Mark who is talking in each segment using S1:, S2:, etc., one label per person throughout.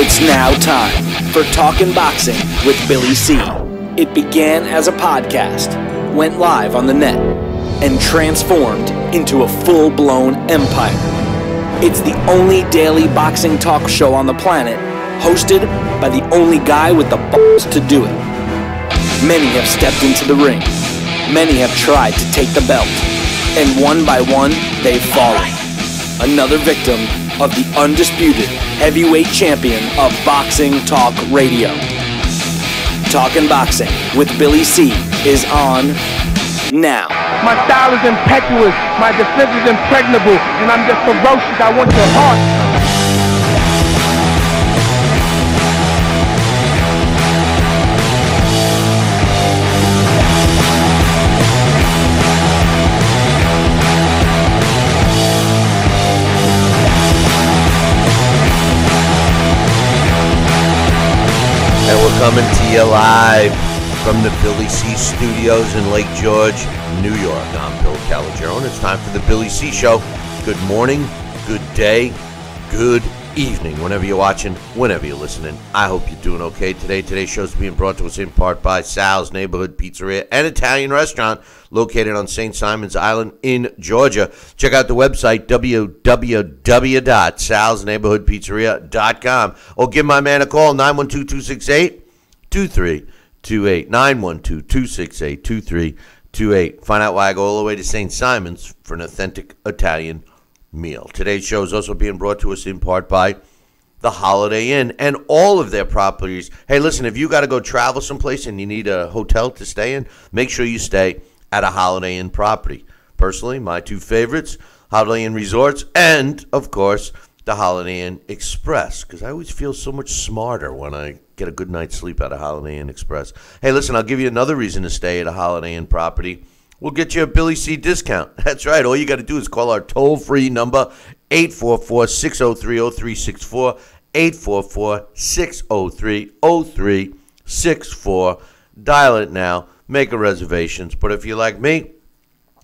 S1: It's now time for Talkin' Boxing with Billy C. It began as a podcast, went live on the net, and transformed into a full-blown empire. It's the only daily boxing talk show on the planet, hosted by the only guy with the balls to do it. Many have stepped into the ring. Many have tried to take the belt. And one by one, they've fallen. Another victim of the undisputed heavyweight champion of boxing talk radio. Talkin' Boxing with Billy C is on now.
S2: My style is impetuous, my defense is impregnable, and I'm just ferocious. I want your heart.
S3: And we're coming to you live from the Billy C Studios in Lake George, New York. I'm Bill Calogero, and it's time for the Billy C Show. Good morning, good day, good evening, whenever you're watching, whenever you're listening. I hope you're doing okay today. Today's show is being brought to us in part by Sal's Neighborhood Pizzeria and Italian Restaurant located on St. Simon's Island in Georgia. Check out the website, www.salsneighborhoodpizzeria.com, or give my man a call, 912-268-2328, 912-268-2328. Find out why I go all the way to St. Simon's for an authentic Italian meal. Today's show is also being brought to us in part by the Holiday Inn and all of their properties. Hey, listen, if you got to go travel someplace and you need a hotel to stay in, make sure you stay at a Holiday Inn property. Personally, my two favorites, Holiday Inn Resorts and, of course, the Holiday Inn Express, because I always feel so much smarter when I get a good night's sleep at a Holiday Inn Express. Hey, listen, I'll give you another reason to stay at a Holiday Inn property. We'll get you a Billy C discount. That's right. All you got to do is call our toll-free number, 844-603-0364, 844-603-0364. Dial it now. Make a reservations. But if you're like me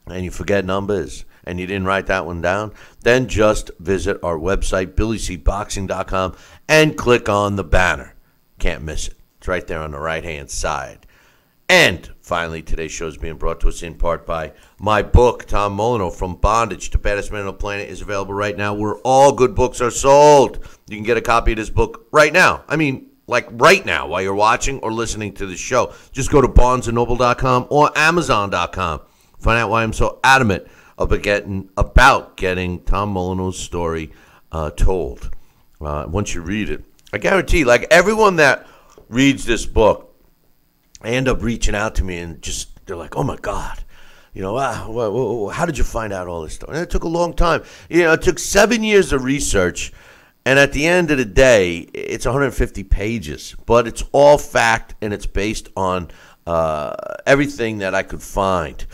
S3: and you forget numbers and you didn't write that one down, then just visit our website, BillyCBoxing.com, and click on the banner. Can't miss it. It's right there on the right-hand side. And finally, today's show is being brought to us in part by my book, Tom Molyneux, From Bondage to Baddest Man on the Planet, is available right now where all good books are sold. You can get a copy of this book right now. I mean, like right now while you're watching or listening to the show. Just go to BarnesandNoble.com or Amazon.com. Find out why I'm so adamant about getting Tom Molyneux's story told. Once you read it, I guarantee, like everyone that reads this book, they end up reaching out to me and they're like, oh my God, how did you find out all this stuff? And it took a long time. It took 7 years of research. And at the end of the day, it's 150 pages. But it's all fact and it's based on everything that I could find.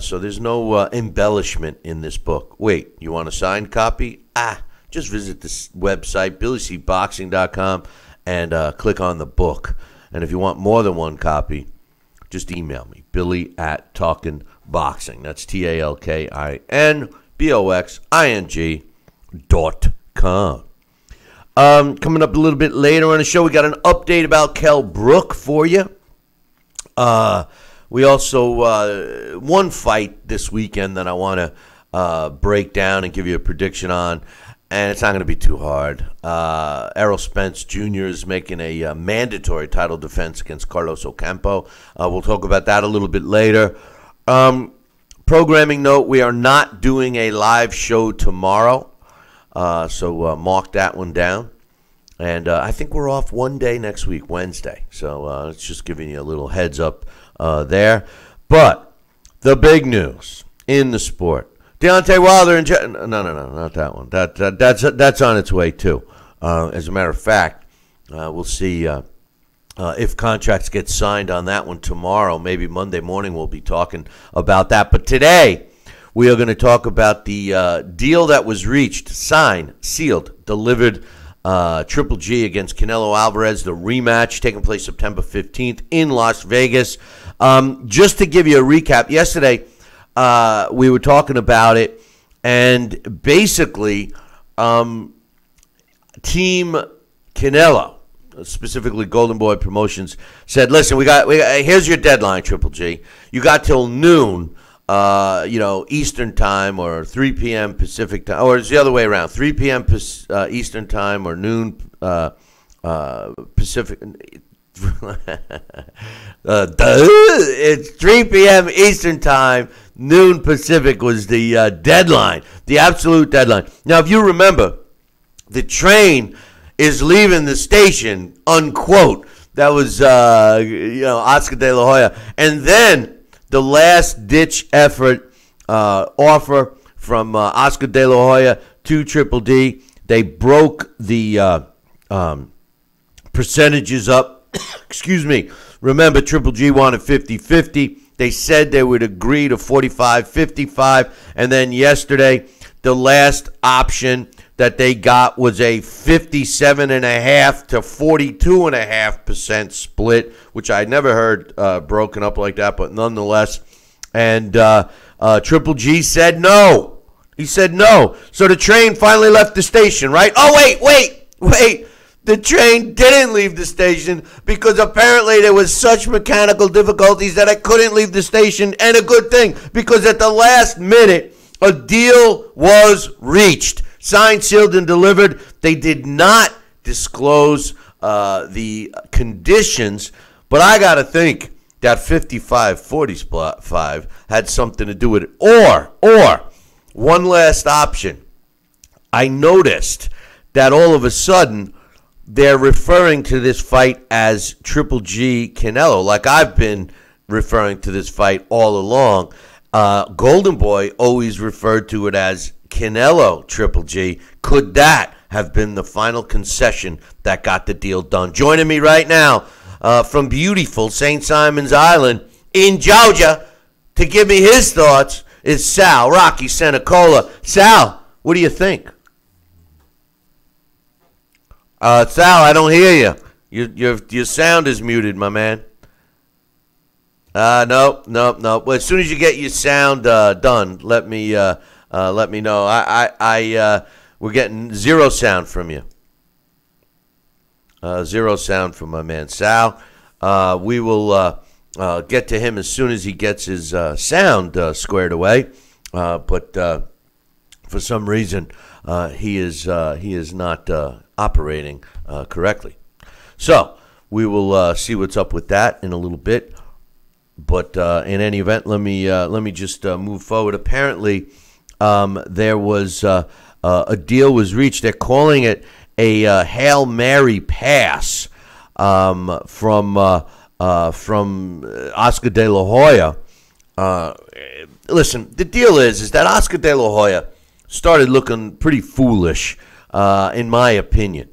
S3: So there's no embellishment in this book. Wait, you want a signed copy? Just visit this website, BillyCBoxing.com, and click on the book. And if you want more than one copy, just email me, Billy@TalkinBoxing. That's TalkinBoxing.com. Coming up a little bit later on the show, we got an update about Kell Brook for you. We also, one fight this weekend that I want to break down and give you a prediction on. And it's not going to be too hard. Errol Spence Jr. is making a mandatory title defense against Carlos Ocampo. We'll talk about that a little bit later. Programming note, we are not doing a live show tomorrow. So mark that one down. And I think we're off one day next week, Wednesday. So it's just giving you a little heads up there. But the big news in the sport. Deontay Wilder and no, not that one. That's on its way too. As a matter of fact, we'll see if contracts get signed on that one tomorrow. Maybe Monday morning we'll be talking about that. But today we are going to talk about the deal that was reached, signed, sealed, delivered. Triple G against Canelo Alvarez, the rematch taking place September 15th in Las Vegas. Just to give you a recap, yesterday we were talking about it, and basically Team Canelo, specifically Golden Boy Promotions, said, "Listen, we got here's your deadline, Triple G. You got till noon, Eastern time, or 3 p.m. Pacific time, or it's the other way around, 3 p.m. Eastern time or noon Pacific." It's 3 p.m. Eastern time, noon Pacific was the deadline, the absolute deadline. Now, if you remember, the train is leaving the station, unquote. That was, Oscar De La Hoya. And then the last-ditch effort offer from Oscar De La Hoya to Triple D. They broke the percentages up. Excuse me. Remember, Triple G wanted 50-50. They said they would agree to 45-55. And then yesterday, the last option that they got was a 57.5% to 42.5% split, which I never heard broken up like that, but nonetheless. And Triple G said no. He said no. So the train finally left the station, right? Oh, wait. The train didn't leave the station because apparently there was such mechanical difficulties that I couldn't leave the station. And a good thing, because at the last minute, a deal was reached. Signed, sealed, and delivered. They did not disclose the conditions, but I got to think that 55-45 had something to do with it. Or, one last option. I noticed that all of a sudden, they're referring to this fight as Triple G Canelo, like I've been referring to this fight all along. Golden Boy always referred to it as Canelo Triple G. Could that have been the final concession that got the deal done? Joining me right now from beautiful St. Simon's Island in Georgia to give me his thoughts is Sal Rocky Senecola. Sal, what do you think? Sal, I don't hear you. Your sound is muted, my man. No. Well, as soon as you get your sound done, let me know. We're getting zero sound from you. Zero sound from my man Sal. We will get to him as soon as he gets his sound squared away. But for some reason, he is not operating correctly. So we will see what's up with that in a little bit. But in any event, let me just move forward. Apparently, there was a deal was reached. They're calling it a Hail Mary pass from Oscar De La Hoya. Listen, the deal is that Oscar De La Hoya started looking pretty foolish, in my opinion.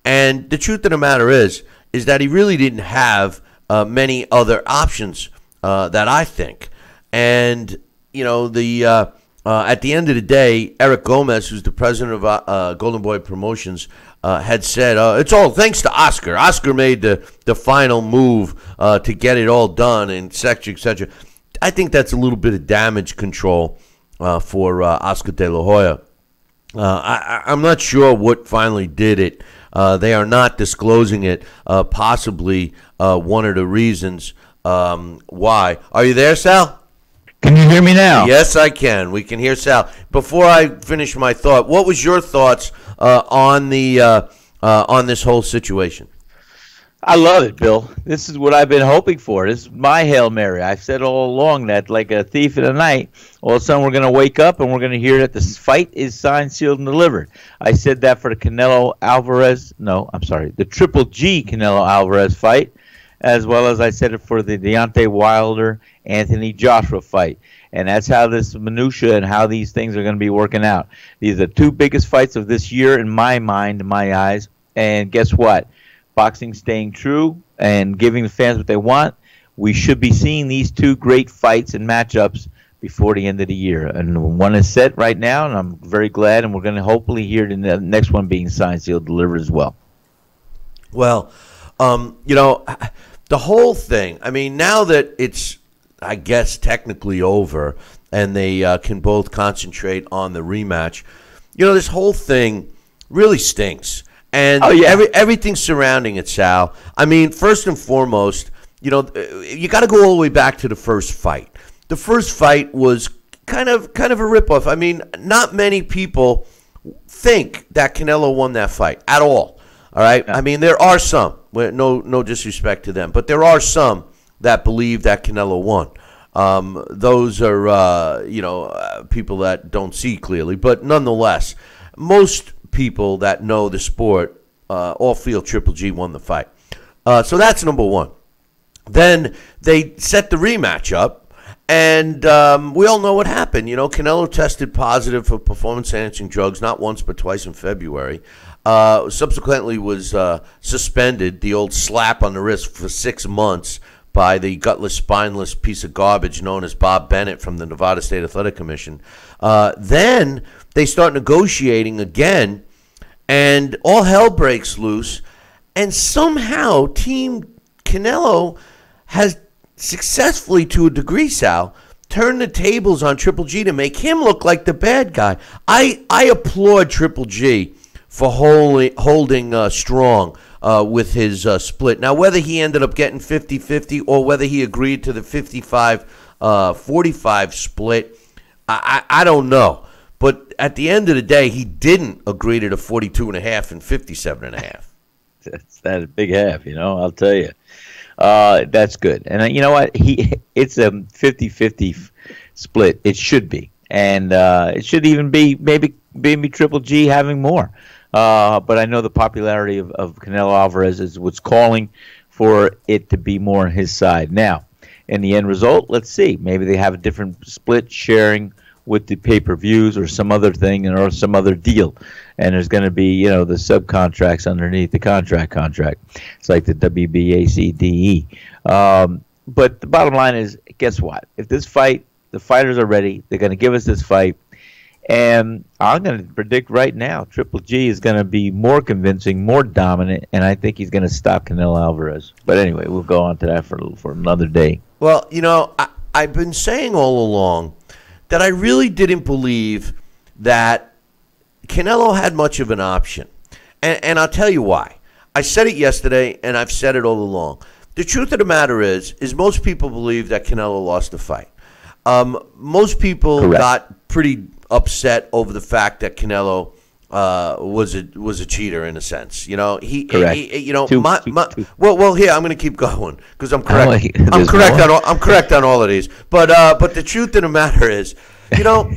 S3: And the truth of the matter is that he really didn't have many other options that I think. And, at the end of the day, Eric Gomez, who's the president of Golden Boy Promotions, had said, it's all thanks to Oscar. Oscar made the final move to get it all done, and et cetera, et cetera. I think that's a little bit of damage control for Oscar De La Hoya. I'm not sure what finally did it. They are not disclosing it. Possibly one of the reasons why. Are you there, Sal?
S4: Can you hear me now?
S3: Yes, I can. We can hear Sal. Before I finish my thought, what was your thoughts on this whole situation?
S4: I love it, Bill. This is what I've been hoping for. This is my Hail Mary. I've said all along that, like a thief in the night, all of a sudden we're going to wake up and we're going to hear that this fight is signed, sealed, and delivered. I said that for the the Triple G Canelo Alvarez fight, as well as I said it for the Deontay Wilder Anthony Joshua fight. And that's how this minutia and how these things are going to be working out. These are the two biggest fights of this year in my mind, in my eyes. And guess what? Boxing staying true and giving the fans what they want. We should be seeing these two great fights and matchups before the end of the year. And one is set right now, and I'm very glad. And we're going to hopefully hear the next one being signed, sealed, delivered as well.
S3: Well, the whole thing, I mean, now that it's, I guess, technically over and they can both concentrate on the rematch, this whole thing really stinks. And everything surrounding it, Sal. I mean, first and foremost, you know, you got to go all the way back to the first fight. The first fight was kind of a ripoff. I mean, not many people think that Canelo won that fight at all. All right. Yeah. I mean, there are some. No disrespect to them, but there are some that believe that Canelo won. Those are people that don't see clearly, but nonetheless, most people that know the sport all feel Triple G won the fight. So that's number one. Then they set the rematch up, and we all know what happened. You know, Canelo tested positive for performance-enhancing drugs not once but twice in February. Subsequently was suspended, the old slap on the wrist, for 6 months by the gutless, spineless piece of garbage known as Bob Bennett from the Nevada State Athletic Commission. Then they start negotiating again, and all hell breaks loose, and somehow Team Canelo has successfully, to a degree, Sal, turned the tables on Triple G to make him look like the bad guy. I applaud Triple G for holding strong with his split. Now, whether he ended up getting 50-50 or whether he agreed to the 55-45 split, I don't know. But at the end of the day, he didn't agree to the 42.5 and 57.5.
S4: That's a big half, you know, I'll tell you. That's good. And you know what? It's a 50-50 split. It should be. And it should even be maybe Triple G having more. But I know the popularity of Canelo Alvarez is what's calling for it to be more on his side. Now, in the end result, let's see. Maybe they have a different split sharing with the pay-per-views or some other thing or some other deal. And there's going to be, you know, the subcontracts underneath the contract. It's like the WBACDE. But the bottom line is, guess what? If this fight, the fighters are ready, they're going to give us this fight. And I'm going to predict right now, Triple G is going to be more convincing, more dominant, and I think he's going to stop Canelo Alvarez. But anyway, we'll go on to that for another day.
S3: Well, you know, I've been saying all along that I really didn't believe that Canelo had much of an option. And I'll tell you why. I said it yesterday, and I've said it all along. The truth of the matter is most people believe that Canelo lost the fight. Most people got pretty upset over the fact that Canelo was a cheater in a sense. You know, well, here I'm going to keep going because I'm correct. I'm correct on all of these. But the truth of the matter is, you know,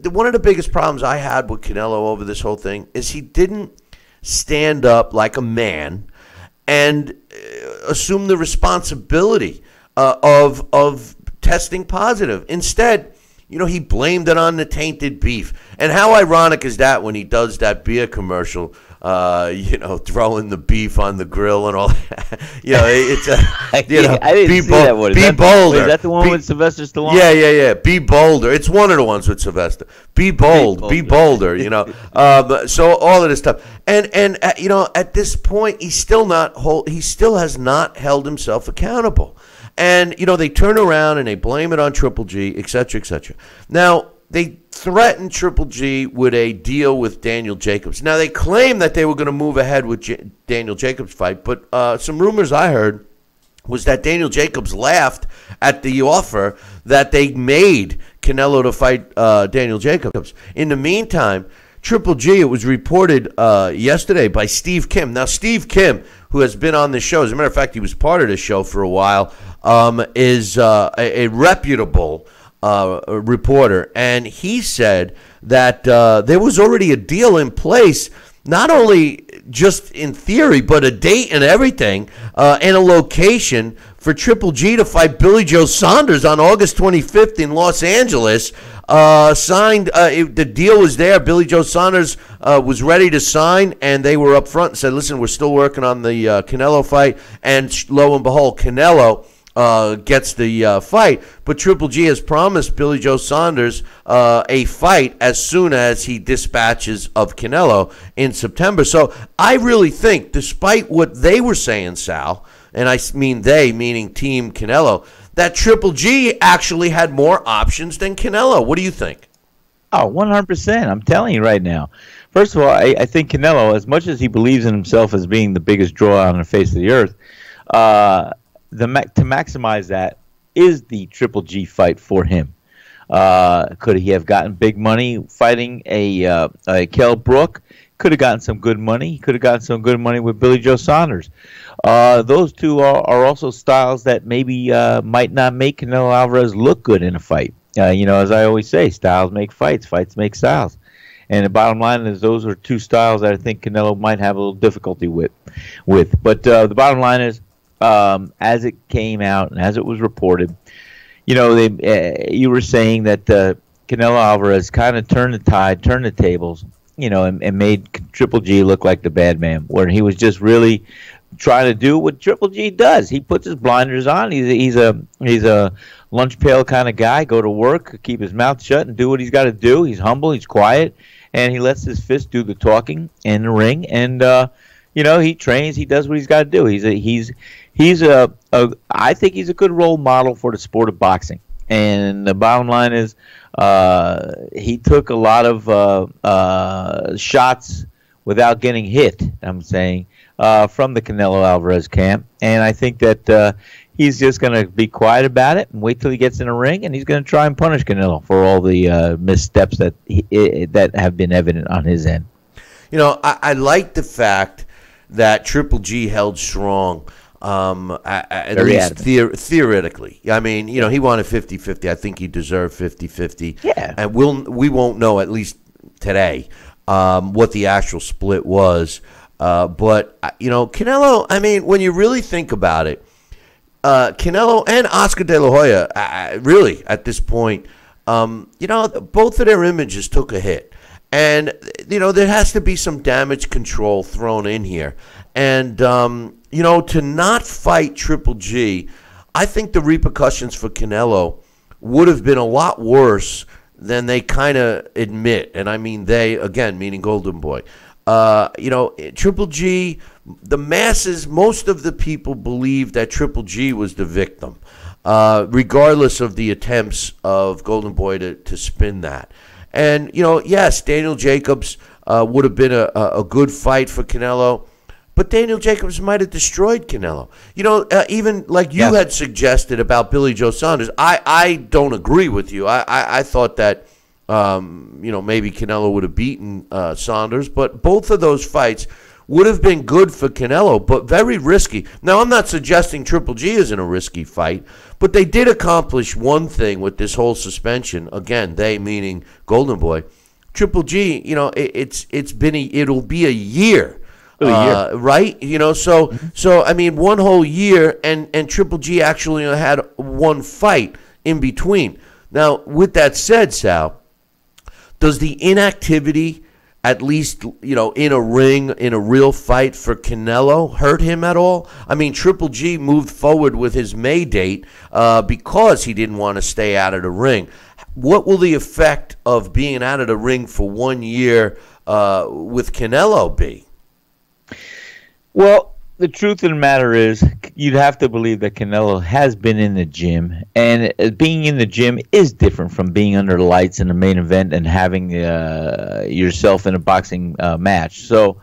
S3: one of the biggest problems I had with Canelo over this whole thing is he didn't stand up like a man and assume the responsibility of testing positive. Instead, you know, he blamed it on the tainted beef. And how ironic is that when he does that beer commercial, you know, throwing the beef on the grill and all that. You know, it's you know,
S4: I didn't see that one.
S3: Be bolder.
S4: Is that the one with Sylvester Stallone?
S3: Yeah. Be bolder. It's one of the ones with Sylvester. Be bold. Be bolder, you know. So all of this stuff. And you know, at this point, he still has not held himself accountable. And, you know, they turn around and they blame it on Triple G, et cetera, et cetera. Now, they threatened Triple G with a deal with Daniel Jacobs. Now, they claim that they were going to move ahead with Daniel Jacobs' fight, but some rumors I heard was that Daniel Jacobs laughed at the offer that they made Canelo to fight Daniel Jacobs. In the meantime, Triple G, it was reported yesterday by Steve Kim. Now, Steve Kim, who has been on this show, as a matter of fact, he was part of this show for a while, is a reputable reporter. And he said that there was already a deal in place, not only just in theory, but a date and everything, and a location for Triple G to fight Billy Joe Saunders on August 25th in Los Angeles. Signed, the deal was there. Billy Joe Saunders was ready to sign, and they were up front and said, listen, we're still working on the Canelo fight. And lo and behold, Canelo gets the fight. But Triple G has promised Billy Joe Saunders a fight as soon as he dispatches of Canelo in September. So I really think, despite what they were saying, Sal, and I mean they, meaning Team Canelo, that Triple G actually had more options than Canelo. What do you think?
S4: Oh, 100%. I'm telling you right now. First of all, I think Canelo, as much as he believes in himself as being the biggest draw on the face of the earth, to maximize that is the Triple G fight for him. Could he have gotten big money fighting a Kell Brook? Could have gotten some good money. He could have gotten some good money with Billy Joe Saunders. Those two are also styles that maybe might not make Canelo Alvarez look good in a fight. As I always say, styles make fights, fights make styles. And the bottom line is those are two styles that I think Canelo might have a little difficulty with. But the bottom line is, as it came out and as it was reported, you were saying that Canelo Alvarez kind of turned the tide, turned the tables, and made Triple G look like the bad man, where he was just really trying to do what Triple G does. He puts his blinders on. He's a lunch pail kind of guy. Go to work, keep his mouth shut, and do what he's got to do. He's humble. He's quiet, and he lets his fist do the talking in the ring. And he trains. He does what he's got to do. I think he's a good role model for the sport of boxing. And the bottom line is, he took a lot of shots without getting hit, I'm saying, from the Canelo Alvarez camp. And I think that he's just going to be quiet about it and wait till he gets in a ring, and he's going to try and punish Canelo for all the missteps that have been evident on his end.
S3: I like the fact that Triple G held strong. At least theoretically. I mean, he wanted 50-50. I think he deserved 50-50.
S4: Yeah.
S3: And we won't know, at least today, what the actual split was. But Canelo, I mean, when you really think about it, Canelo and Oscar De La Hoya, really, at this point, both of their images took a hit. And, there has to be some damage control thrown in here. And, to not fight Triple G, I think the repercussions for Canelo would have been a lot worse than they kind of admit. And I mean they, again, meaning Golden Boy. Triple G, the masses, most of the people believe that Triple G was the victim, regardless of the attempts of Golden Boy to spin that. And, yes, Daniel Jacobs would have been a good fight for Canelo. But Daniel Jacobs might have destroyed Canelo. Even like you had suggested about Billy Joe Saunders, I don't agree with you. I thought that, maybe Canelo would have beaten Saunders. But both of those fights would have been good for Canelo, but very risky. Now, I'm not suggesting Triple G isn't a risky fight, but they did accomplish one thing with this whole suspension. Again, they meaning Golden Boy. Triple G, it'll be a year. Right? So I mean, one whole year, and Triple G actually had one fight in between. Now, with that said, Sal, does the inactivity, at least, in a ring, in a real fight for Canelo, hurt him at all? I mean, Triple G moved forward with his May date because he didn't want to stay out of the ring. What will the effect of being out of the ring for 1 year with Canelo be?
S4: Well, the truth of the matter is, you'd have to believe that Canelo has been in the gym, and being in the gym is different from being under the lights in the main event and having yourself in a boxing match. So,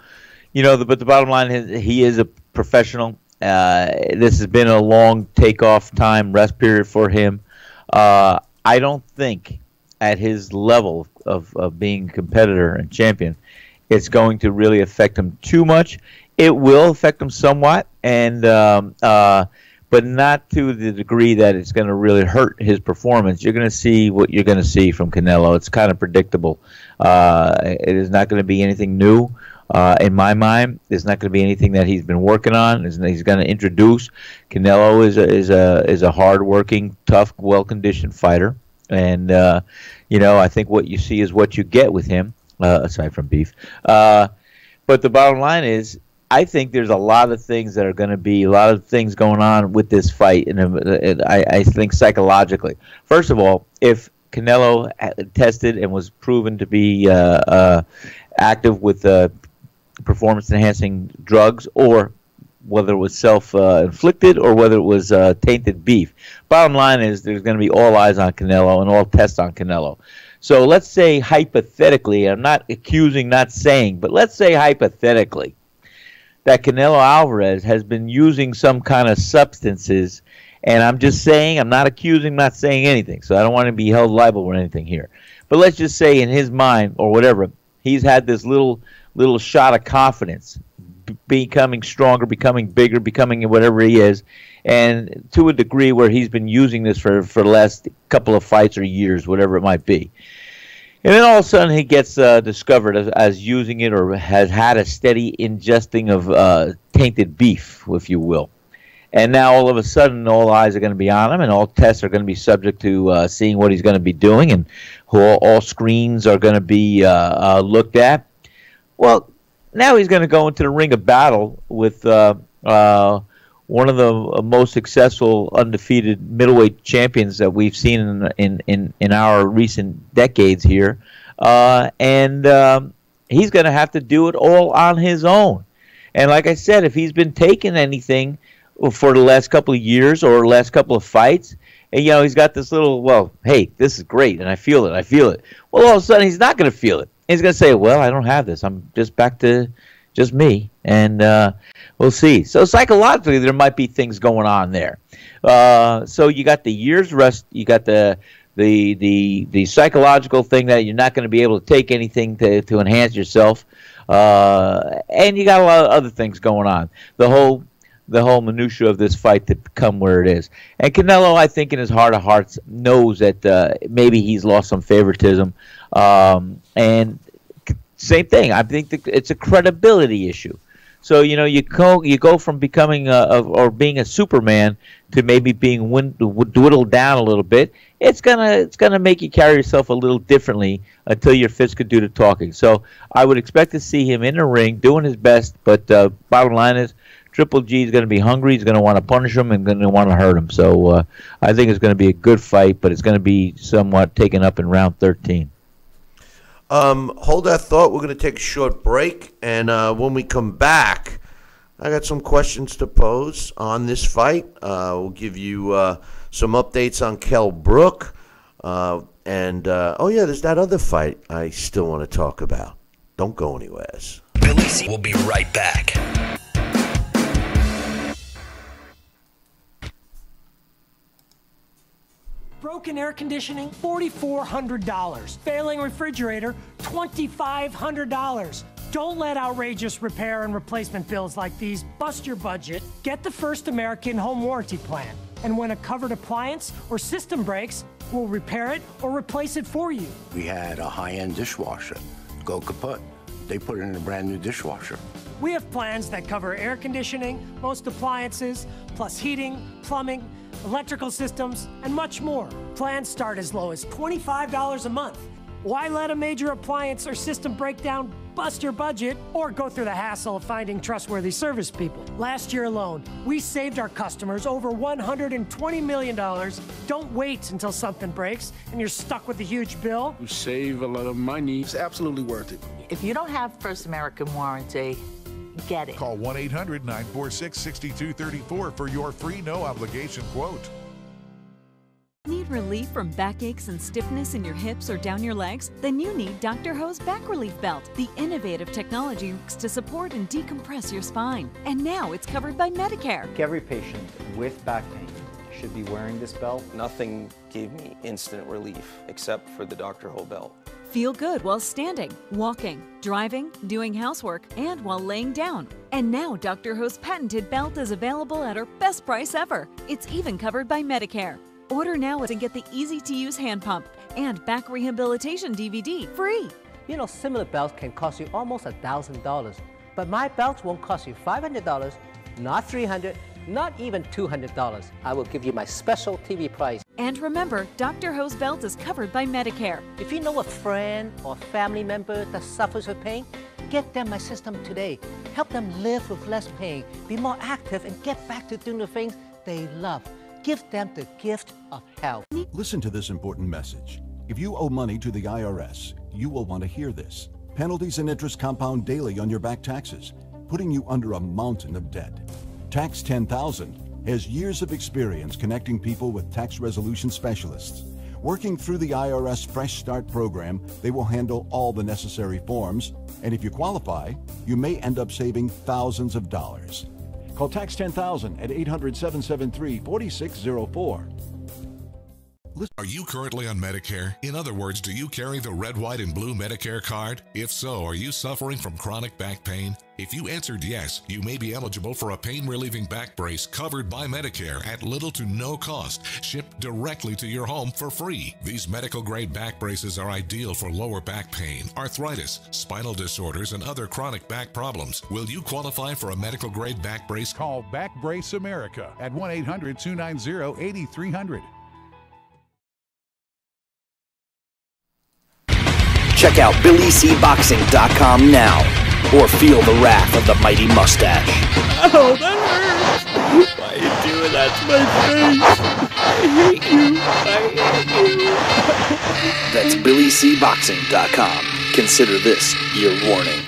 S4: but the bottom line is he is a professional. This has been a long takeoff time, rest period for him. I don't think at his level of being a competitor and champion, it's going to really affect him too much. It will affect him somewhat, and but not to the degree that it's going to really hurt his performance. You're going to see what you're going to see from Canelo. It's kind of predictable. It is not going to be anything new in my mind. It's not going to be anything that he's been working on. He's going to introduce. Canelo is a hard-working, tough, well-conditioned fighter, and I think what you see is what you get with him, aside from beef. But the bottom line is, I think there's a lot of things that are going to be a lot of things going on with this fight, and I think psychologically. First of all, if Canelo tested and was proven to be active with performance-enhancing drugs, or whether it was self-inflicted or whether it was tainted beef, bottom line is there's going to be all eyes on Canelo and all tests on Canelo. So let's say hypothetically, I'm not accusing, not saying, but let's say hypothetically that Canelo Alvarez has been using some kind of substances, and I'm just saying, I'm not accusing, not saying anything, so I don't want to be held liable or anything here. But let's just say in his mind or whatever, he's had this little shot of confidence, becoming stronger, becoming bigger, becoming whatever he is, and to a degree where he's been using this for the last couple of fights or years, whatever it might be. And then all of a sudden he gets discovered as using it, or has had a steady ingesting of tainted beef, if you will. And now all of a sudden all eyes are going to be on him, and all tests are going to be subject to seeing what he's going to be doing, and all screens are going to be looked at. Well, now he's going to go into the ring of battle with one of the most successful undefeated middleweight champions that we've seen in our recent decades here, and he's going to have to do it all on his own. And like I said, if he's been taking anything for the last couple of years or last couple of fights, and he's got this little, well, hey, this is great, and I feel it. Well, all of a sudden he's not going to feel it. He's going to say, well, I don't have this. I'm just back to just me, and we'll see. So psychologically, there might be things going on there. So you got the year's rest. You got the psychological thing that you're not going to be able to take anything to enhance yourself, and you got a lot of other things going on. The whole minutia of this fight to become where it is. And Canelo, I think in his heart of hearts, knows that maybe he's lost some favoritism. And same thing, I think it's a credibility issue. So, you go from becoming or being a Superman to maybe being dwindled down a little bit. It's gonna make you carry yourself a little differently until your fists could do the talking. So I would expect to see him in the ring doing his best, but bottom line is, Triple G is going to be hungry. He's going to want to punish him and going to want to hurt him. So I think it's going to be a good fight, but it's going to be somewhat taken up in round 13.
S3: Hold that thought. We're going to take a short break, and when we come back, I got some questions to pose on this fight. We'll give you some updates on Kell Brook, and oh yeah, there's that other fight I still want to talk about. Don't go anywhere.
S1: Billy C will be right back.
S5: Broken air conditioning, $4,400. Failing refrigerator, $2,500. Don't let outrageous repair and replacement bills like these bust your budget. Get the First American Home Warranty Plan. And when a covered appliance or system breaks, we'll repair it or replace it for you.
S6: We had a high-end dishwasher go kaput. They put it in a brand new dishwasher.
S5: We have plans that cover air conditioning, most appliances, plus heating, plumbing, electrical systems, and much more. Plans start as low as $25 a month. Why let a major appliance or system breakdown bust your budget or go through the hassle of finding trustworthy service people? Last year alone, we saved our customers over $120 million. Don't wait until something breaks and you're stuck with a huge bill.
S7: You save a lot of money. It's absolutely worth it.
S8: If you don't have First American Warranty, get it.
S9: Call 1-800-946-6234 for your free no-obligation quote.
S10: Need relief from backaches and stiffness in your hips or down your legs? Then you need Dr. Ho's Back Relief Belt, the innovative technology to support and decompress your spine. And now it's covered by Medicare.
S11: Every patient with back pain should be wearing this belt.
S12: Nothing gave me instant relief except for the Dr. Ho belt.
S10: Feel good while standing, walking, driving, doing housework, and while laying down. And now Dr. Ho's patented belt is available at our best price ever. It's even covered by Medicare. Order now and get the easy-to-use hand pump and back rehabilitation DVD free.
S13: You know, similar belts can cost you almost $1,000, but my belts won't cost you $500, not $300, not even $200. I will give you my special TV price.
S10: And remember, Dr. Ho's belt is covered by Medicare.
S13: If you know a friend or family member that suffers with pain, get them my system today. Help them live with less pain, be more active, and get back to doing the things they love. Give them the gift of health.
S14: Listen to this important message. If you owe money to the IRS, you will want to hear this. Penalties and interest compound daily on your back taxes, putting you under a mountain of debt. Tax 10,000 has years of experience connecting people with tax resolution specialists. Working through the IRS Fresh Start program, they will handle all the necessary forms, and if you qualify, you may end up saving thousands of dollars. Call Tax 10,000 at 800-773-4604.
S9: Are you currently on Medicare? In other words, do you carry the red, white, and blue Medicare card? If so, are you suffering from chronic back pain? If you answered yes, you may be eligible for a pain-relieving back brace covered by Medicare at little to no cost, shipped directly to your home for free. These medical-grade back braces are ideal for lower back pain, arthritis, spinal disorders, and other chronic back problems. Will you qualify for a medical-grade back brace? Call Back Brace America at 1-800-290-8300.
S1: Check out BillyCBoxing.com now, or feel the wrath of the mighty mustache.
S15: Oh, that hurts! Why are you doing that to my face? I hate you.
S1: That's BillyCBoxing.com. Consider this your warning.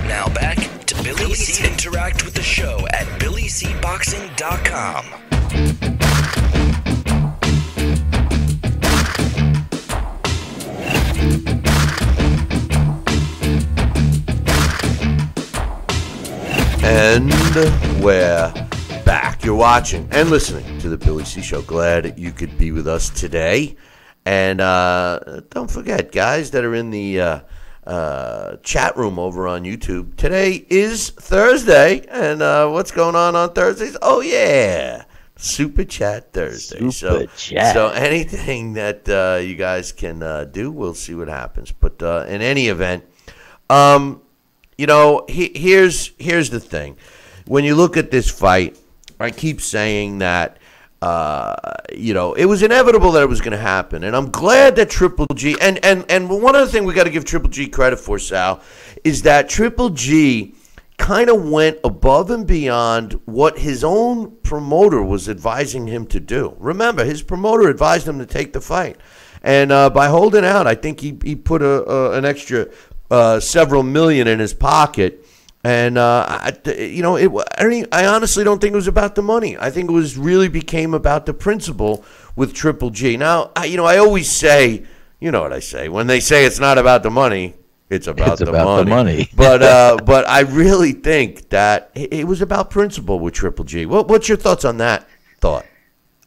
S1: Now back to Billy C. Interact with the show at BillyCBoxing.com.
S3: And we're back. You're watching and listening to the Billy C. Show. Glad you could be with us today. And don't forget, guys that are in the chat room over on YouTube, today is Thursday. And what's going on Thursdays? Oh, yeah. Super Chat Thursday.
S4: Super Chat.
S3: So anything that you guys can do, we'll see what happens. But in any event, you know, here's the thing. When you look at this fight, I keep saying that, you know, it was inevitable that it was going to happen. And I'm glad that Triple G, and one other thing we got to give Triple G credit for, Sal, is that Triple G kind of went above and beyond what his own promoter was advising him to do. Remember, his promoter advised him to take the fight. And by holding out, I think he put an extra several million in his pocket, and you know, I honestly don't think it was about the money. I think it was really became about the principle with Triple G. Now, you know, I always say, you know what I say when they say it's not about the money, it's about the money. But I really think that it was about principle with Triple G. What's your thoughts on that thought?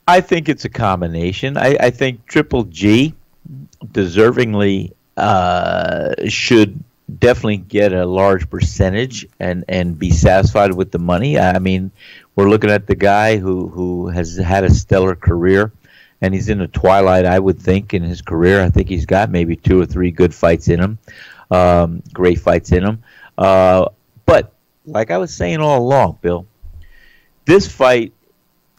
S4: I think it's a combination. I think Triple G deservingly should definitely get a large percentage and be satisfied with the money. I mean, we're looking at the guy who has had a stellar career, and he's in the twilight, I would think, in his career. I think he's got maybe 2 or 3 good fights in him, great fights in him. But like I was saying all along, Bill, this fight,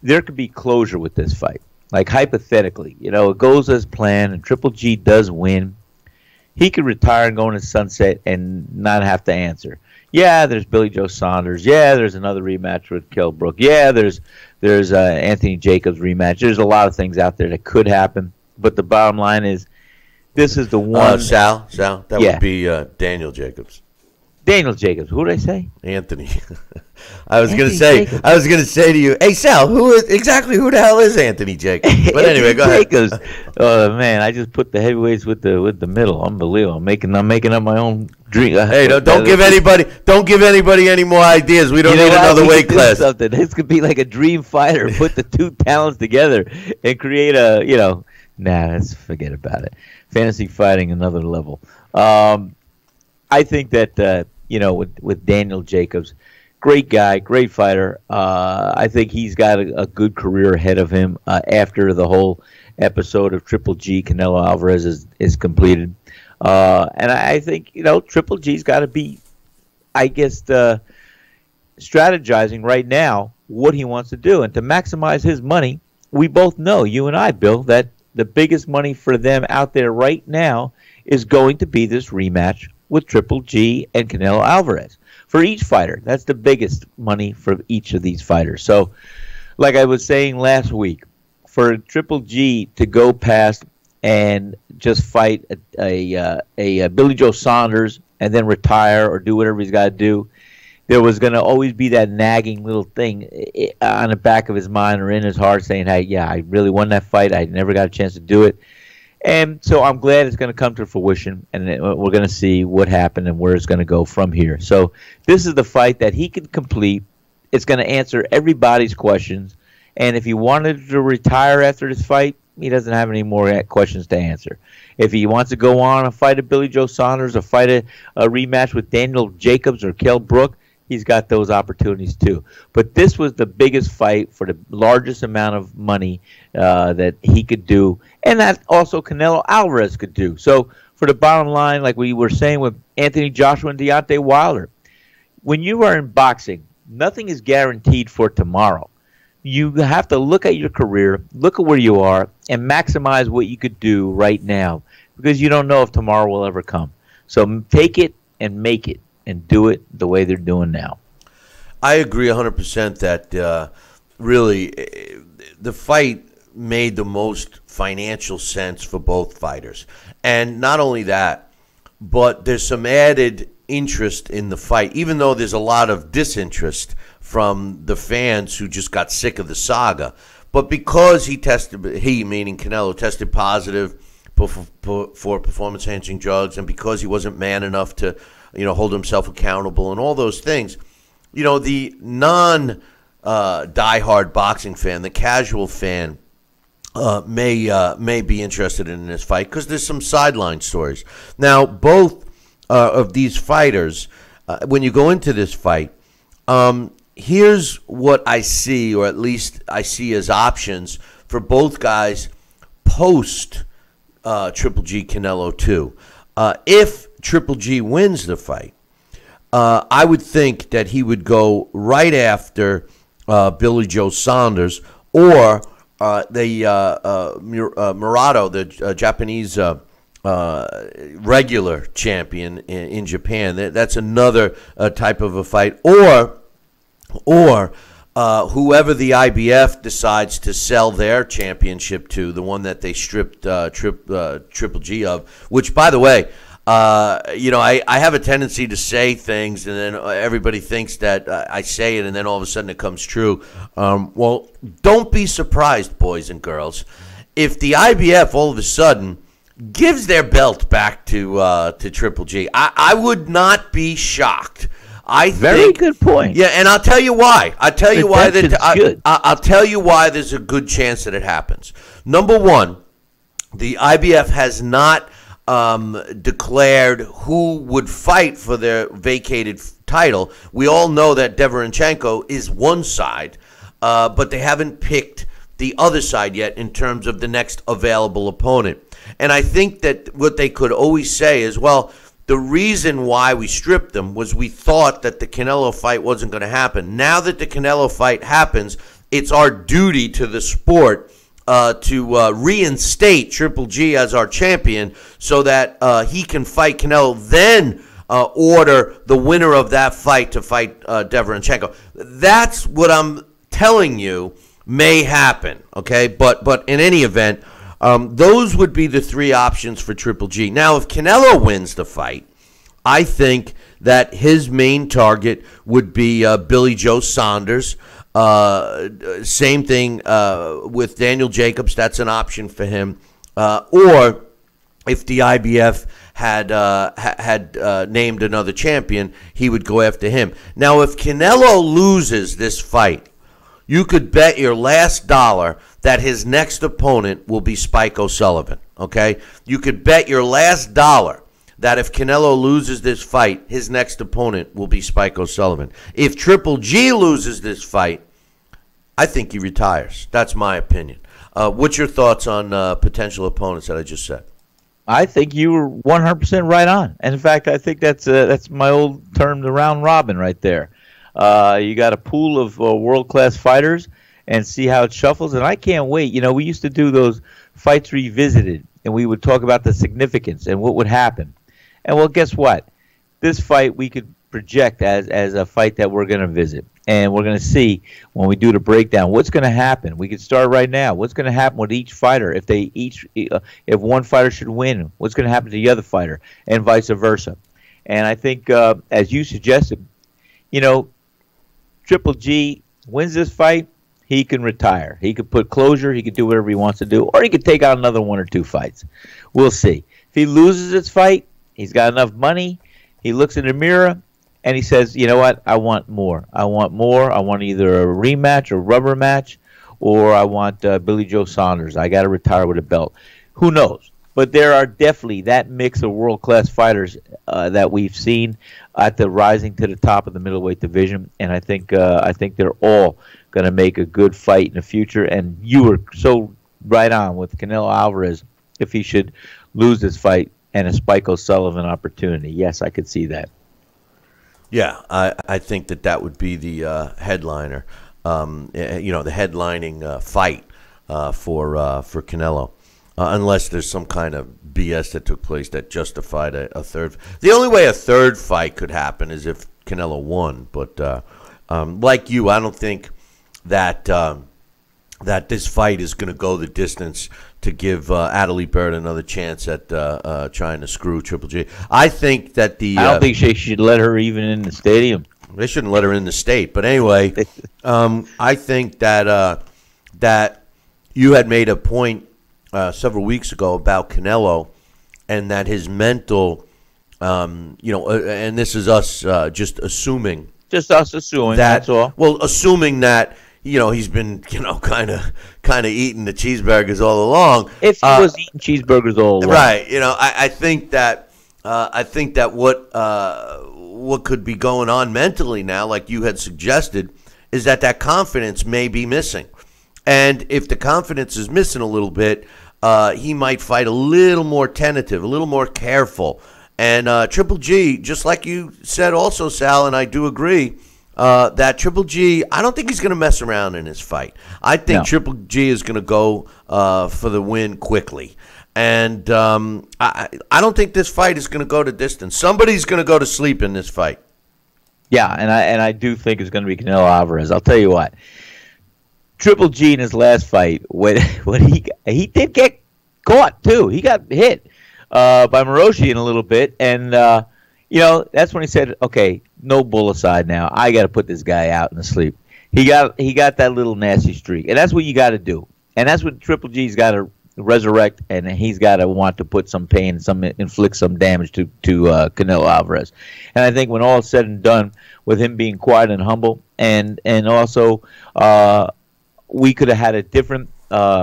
S4: there could be closure with this fight. Like hypothetically, you know, it goes as planned, and Triple G does win. He could retire and go into sunset and not have to answer. Yeah, there's Billy Joe Saunders. Yeah, there's another rematch with Kell Brook. Yeah, there's Anthony Jacobs rematch. There's a lot of things out there that could happen. But the bottom line is, this is the one.
S3: Sal, that would be Daniel Jacobs.
S4: Daniel Jacobs. Who did I say?
S3: Anthony. I was gonna say to you, hey Sal, who the hell is Anthony Jacobs? But anyway, go ahead.
S4: Oh man, I just put the heavyweights with the middle. Unbelievable. I'm making up my own dream.
S3: Hey, don't give anybody any more ideas. We don't need another weight class.
S4: Something. This could be like a dream fighter. Put the two talents together and create a, you know. Nah, let's forget about it. Fantasy fighting, another level. I think that you know, with Daniel Jacobs, great guy, great fighter. I think he's got a good career ahead of him after the whole episode of Triple G Canelo Alvarez is completed. And I think, you know, Triple G's got to be, I guess, strategizing right now what he wants to do. And to maximize his money, we both know, you and I, Bill, that the biggest money for them out there right now is going to be this rematch with Triple G and Canelo Alvarez. For each fighter, that's the biggest money for each of these fighters. So, like I was saying last week, for Triple G to go past and just fight a Billy Joe Saunders and then retire or do whatever he's got to do, there was going to always be that nagging little thing on the back of his mind or in his heart saying, hey, yeah, I really won that fight. I never got a chance to do it. And so I'm glad it's going to come to fruition, and we're going to see what happened and where it's going to go from here. So this is the fight that he can complete. It's going to answer everybody's questions. And if he wanted to retire after this fight, he doesn't have any more questions to answer. If he wants to go on and fight a Billy Joe Saunders or fight a rematch with Daniel Jacobs or Kell Brook, he's got those opportunities too. But this was the biggest fight for the largest amount of money that he could do, and that also Canelo Alvarez could do. So for the bottom line, like we were saying with Anthony Joshua and Deontay Wilder, when you are in boxing, nothing is guaranteed for tomorrow. You have to look at your career, look at where you are, and maximize what you could do right now, because you don't know if tomorrow will ever come. So take it and make it, and do it the way they're doing now.
S3: I agree 100% that really the fight made the most financial sense for both fighters. And not only that, but there's some added interest in the fight, even though there's a lot of disinterest from the fans who just got sick of the saga. But because he meaning Canelo, tested positive for performance-enhancing drugs, and because he wasn't man enough to hold himself accountable and all those things, the non-diehard boxing fan, the casual fan, may be interested in this fight because there's some sideline stories. Now, both of these fighters, when you go into this fight, here's what I see, or at least I see as options for both guys post Triple G Canelo 2. If Triple G wins the fight, I would think that he would go right after Billy Joe Saunders or Murata, the Japanese regular champion in Japan. That's another type of a fight. Or whoever the IBF decides to sell their championship to, the one that they stripped Triple G of, which, by the way, I have a tendency to say things and then everybody thinks that I say it and then all of a sudden it comes true. Well, don't be surprised, boys and girls, if the IBF all of a sudden gives their belt back to Triple G. I would not be shocked.
S4: Very good point.
S3: Yeah, and I'll tell you why. I'll tell you why there's a good chance that it happens. Number one, the IBF has not declared who would fight for their vacated title. We all know that Deverenchenko is one side, but they haven't picked the other side yet in terms of the next available opponent. And I think that what they could always say is, well, the reason why we stripped them was we thought that the Canelo fight wasn't going to happen. Now that the Canelo fight happens, it's our duty to the sport to reinstate Triple G as our champion so that he can fight Canelo, then order the winner of that fight to fight Deverenchenko. That's what I'm telling you may happen, okay? But in any event, those would be the three options for Triple G. Now, if Canelo wins the fight, I think that his main target would be Billy Joe Saunders. Same thing with Daniel Jacobs. That's an option for him. Or if the IBF had named another champion, he would go after him. Now, if Canelo loses this fight, you could bet your last dollar that his next opponent will be Spike O'Sullivan, okay? You could bet your last dollar that if Canelo loses this fight, his next opponent will be Spike O'Sullivan. If Triple G loses this fight, I think he retires. That's my opinion. What's your thoughts on potential opponents that I just said?
S4: I think you were 100% right on. And in fact, I think that's my old term, the round robin right there. You got a pool of world-class fighters and see how it shuffles. And I can't wait. You know, we used to do those fights revisited, and we would talk about the significance and what would happen. And, well, guess what? This fight we could project as a fight that we're going to visit. And we're going to see when we do the breakdown what's going to happen. We could start right now. What's going to happen with each fighter if one fighter should win? What's going to happen to the other fighter, and vice versa? And I think, as you suggested, Triple G wins this fight, he can retire. He could put closure. He could do whatever he wants to do, or he could take out another 1 or 2 fights. We'll see. If he loses this fight, he's got enough money. He looks in the mirror and he says, you know what? I want more. I want more. I want either a rematch or rubber match, or I want Billy Joe Saunders. I got to retire with a belt. Who knows? But there are definitely that mix of world-class fighters that we've seen at the rising to the top of the middleweight division, and I think they're all going to make a good fight in the future. And you were so right on with Canelo Alvarez if he should lose this fight and a Spike O'Sullivan opportunity. Yes, I could see that.
S3: Yeah, I think that would be the headliner, the headlining fight for Canelo. Unless there's some kind of BS that took place that justified a third. The only way a third fight could happen is if Canelo won. But like you, I don't think that that this fight is going to go the distance to give Adelie Bird another chance at trying to screw Triple G. I think that I
S4: don't think they should let her even in the stadium.
S3: They shouldn't let her in the state. But anyway, I think that that you had made a point several weeks ago about Canelo, and that his mental, and this is us just assuming.
S4: Just us assuming, that's all.
S3: Well, assuming that, he's been, kind of eating the cheeseburgers all along.
S4: If he was eating cheeseburgers all along.
S3: Right. I think that what could be going on mentally now, like you had suggested, is that confidence may be missing. And if the confidence is missing a little bit, he might fight a little more tentative, a little more careful. And Triple G, just like you said also, Sal, and I do agree, that Triple G, I don't think he's going to mess around in his fight. I think Triple G is going to go for the win quickly. And I don't think this fight is going to go to distance. Somebody's going to go to sleep in this fight.
S4: Yeah, and I do think it's going to be Canelo Alvarez. I'll tell you what. Triple G in his last fight, when he did get caught too. He got hit by Moroshi in a little bit, and that's when he said, "Okay, no bull aside now. I got to put this guy out in the sleep." He got that little nasty streak, and that's what you got to do. And that's what Triple G's got to resurrect, and he's got to want to put some pain, inflict some damage to Canelo Alvarez. And I think when all is said and done, with him being quiet and humble, and also. We could have had a different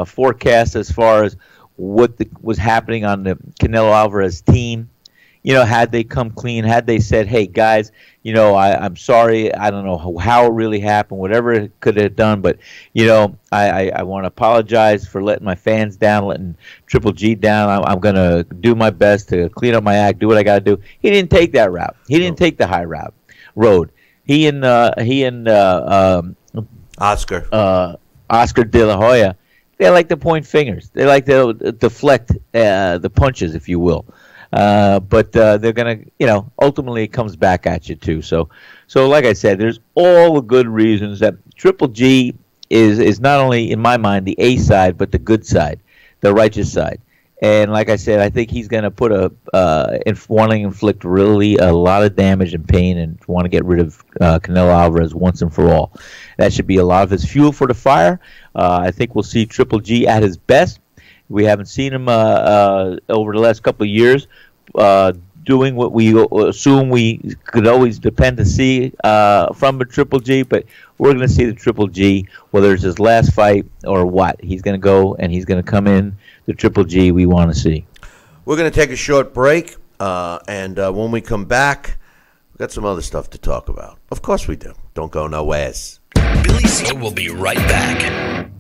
S4: forecast as far as what was happening on the Canelo Alvarez team. Had they come clean, had they said, hey, guys, I'm sorry, I don't know how it really happened, whatever it could have done, but, I want to apologize for letting my fans down, letting Triple G down. I'm going to do my best to clean up my act, do what I got to do. He didn't take that route. He didn't take the high road. He and Oscar De La Hoya, they like to point fingers. They like to deflect the punches, if you will. But they're going to, ultimately it comes back at you too. So like I said, there's all the good reasons that Triple G is not only, in my mind, the A side, but the good side, the righteous side. And like I said, I think he's going to put want to inflict really a lot of damage and pain, and want to get rid of Canelo Alvarez once and for all. That should be a lot of his fuel for the fire. I think we'll see Triple G at his best. We haven't seen him over the last couple of years doing what we assume we could always depend to see from a Triple G, but we're going to see the Triple G, whether it's his last fight or what. He's going to go and he's going to come in the Triple G we want to see.
S3: We're going to take a short break, and when we come back, we've got some other stuff to talk about. Of course we do. Don't go nowhere.
S1: Billy C will be right back.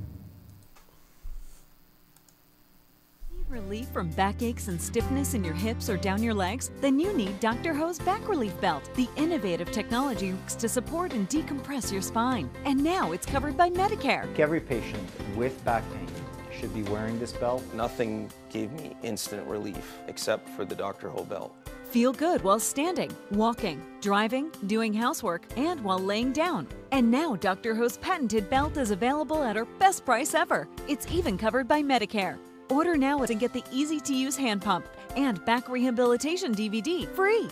S10: Relief from backaches and stiffness in your hips or down your legs? Then you need Dr. Ho's Back Relief Belt. The innovative technology works to support and decompress your spine. And now it's covered by Medicare.
S11: Every patient with back pain should be wearing this belt.
S12: Nothing gave me instant relief except for the Dr. Ho belt.
S10: Feel good while standing, walking, driving, doing housework, and while laying down. And now Dr. Ho's patented belt is available at our best price ever. It's even covered by Medicare. Order now and get the easy-to-use hand pump and back rehabilitation DVD free.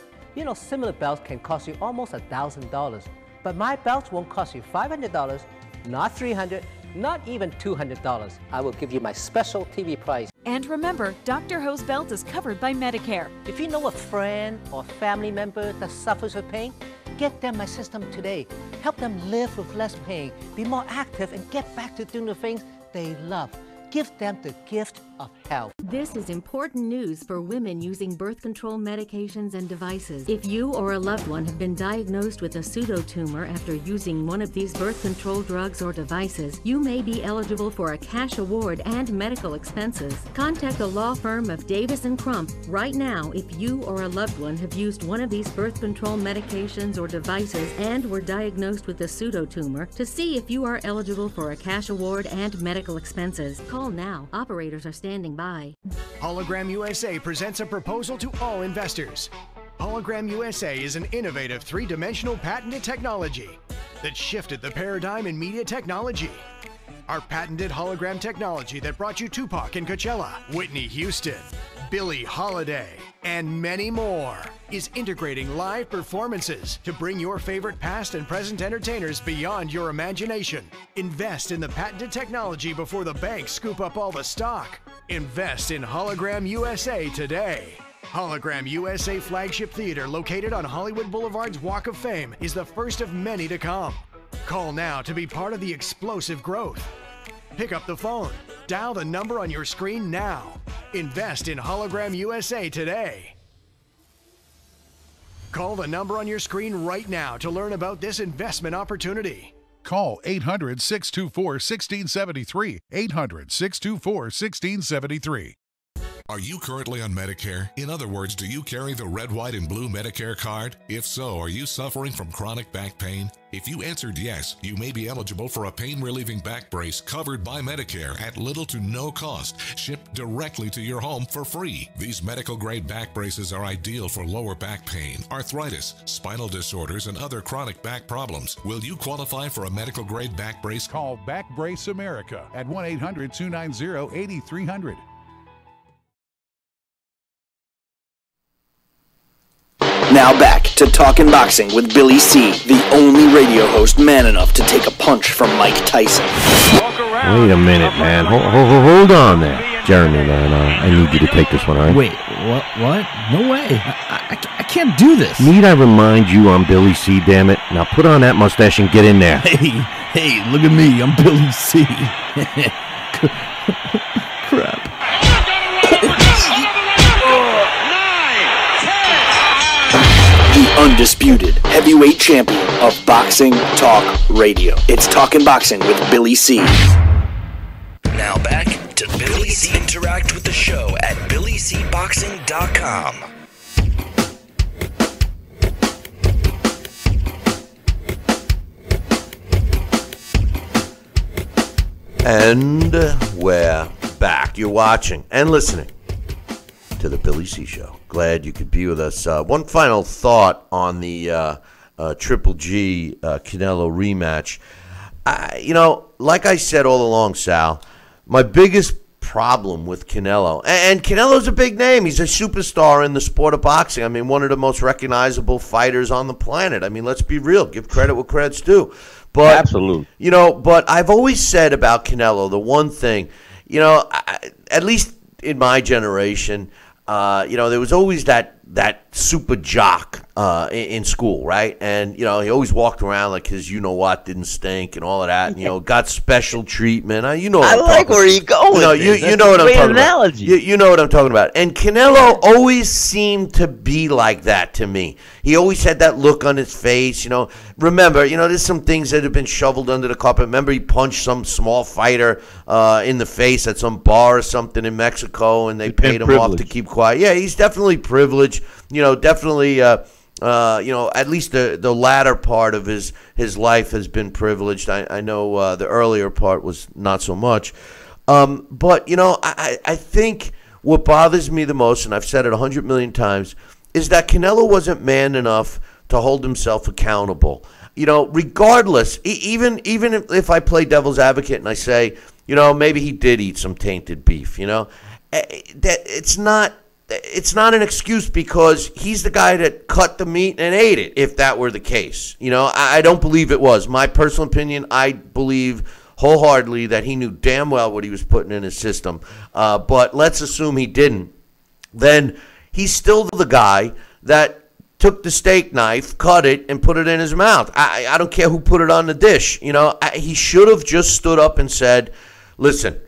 S13: Similar belts can cost you almost $1,000. But my belts won't cost you $500, not $300, not even $200. I will give you my special TV price.
S10: And remember, Dr. Ho's belt is covered by Medicare.
S13: If you know a friend or family member that suffers with pain, get them my system today. Help them live with less pain, be more active, and get back to doing the things they love. Give them the gift of health.
S16: This is important news for women using birth control medications and devices. If you or a loved one have been diagnosed with a pseudotumor after using one of these birth control drugs or devices, you may be eligible for a cash award and medical expenses. Contact the law firm of Davis & Crump right now if you or a loved one have used one of these birth control medications or devices and were diagnosed with a pseudotumor to see if you are eligible for a cash award and medical expenses. Call now. Operators are standing by.
S17: Hologram USA presents a proposal to all investors. Hologram USA is an innovative three-dimensional patented technology that shifted the paradigm in media technology. Our patented hologram technology that brought you Tupac and Coachella, Whitney Houston, Billie Holiday, and many more is integrating live performances to bring your favorite past and present entertainers beyond your imagination. Invest in the patented technology before the banks scoop up all the stock. Invest in Hologram USA today. Hologram USA Flagship Theater, located on Hollywood Boulevard's Walk of Fame, is the first of many to come. Call now to be part of the explosive growth. Pick up the phone. Dial the number on your screen now. Invest in Hologram USA today. Call the number on your screen right now to learn about this investment opportunity.
S18: Call 800-624-1673. 800-624-1673.
S9: Are you currently on Medicare? In other words, do you carry the red, white, and blue Medicare card? If so, are you suffering from chronic back pain? If you answered yes, you may be eligible for a pain-relieving back brace covered by Medicare at little to no cost, shipped directly to your home for free. These medical-grade back braces are ideal for lower back pain, arthritis, spinal disorders, and other chronic back problems. Will you qualify for a medical-grade back brace?
S18: Call Back Brace America at 1-800-290-8300.
S1: Now back to Talkin' Boxing with Billy C., the only radio host man enough to take a punch from Mike Tyson.
S19: Wait a minute, man. Hold on there. Jeremy, man, I need you to take this one, all right?
S20: Wait, what? No way. I can't do this.
S19: Need I remind you I'm Billy C., damn it? Now put on that mustache and get in there.
S20: Hey, look at me. I'm Billy C. Crap.
S1: Undisputed heavyweight champion of Boxing Talk Radio. It's Talkin' Boxing with Billy C.
S21: Now back to Billy C. Interact with the show at billycboxing.com.
S3: And we're back. You're watching and listening to the Billy C. Show. Glad you could be with us. One final thought on the Triple G Canelo rematch. Like I said all along, Sal, my biggest problem with Canelo, and Canelo's a big name. He's a superstar in the sport of boxing. I mean, one of the most recognizable fighters on the planet. I mean, let's be real. Give credit what credit's due. But,
S19: absolutely.
S3: But I've always said about Canelo, the one thing, at least in my generation, there was always that super jock in school, right? And, he always walked around like his you-know-what didn't stink and all of that. And, got special treatment. I
S4: like where you go with this.
S3: You know what I'm talking
S4: analogy.
S3: about. You know what I'm talking about. And Canelo always seemed to be like that to me. He always had that look on his face, Remember, there's some things that have been shoveled under the carpet. Remember, he punched some small fighter in the face at some bar or something in Mexico, and they paid him off to keep quiet. Yeah, he's definitely privileged. Definitely, at least the latter part of his life has been privileged. I know the earlier part was not so much. But, I think what bothers me the most, and I've said it 100 million times, is that Canelo wasn't man enough to hold himself accountable. Regardless, even if I play devil's advocate and I say, maybe he did eat some tainted beef, that it's not it's not an excuse because he's the guy that cut the meat and ate it, if that were the case. I don't believe it was. My personal opinion, I believe wholeheartedly that he knew damn well what he was putting in his system. But let's assume he didn't. Then he's still the guy that took the steak knife, cut it, and put it in his mouth. I don't care who put it on the dish. He should have just stood up and said, listen,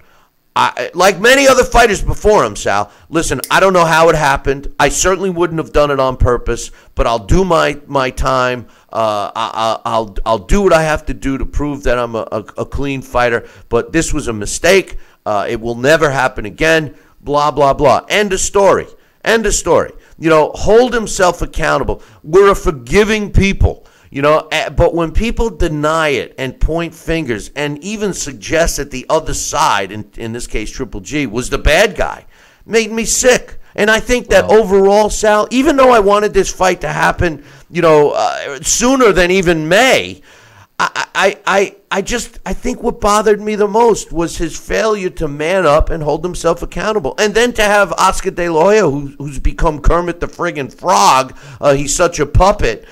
S3: like many other fighters before him, Sal, listen, I don't know how it happened. I certainly wouldn't have done it on purpose, but I'll do my time. I'll do what I have to do to prove that I'm a clean fighter. But this was a mistake. It will never happen again. Blah, blah, blah. End of story. End of story. Hold himself accountable. We're a forgiving people. But when people deny it and point fingers and even suggest that the other side, in this case Triple G, was the bad guy, made me sick. And I think that overall, Sal, even though I wanted this fight to happen, sooner than even May, I think what bothered me the most was his failure to man up and hold himself accountable. And then to have Oscar De La Hoya, who's become Kermit the friggin' Frog, he's such a puppet,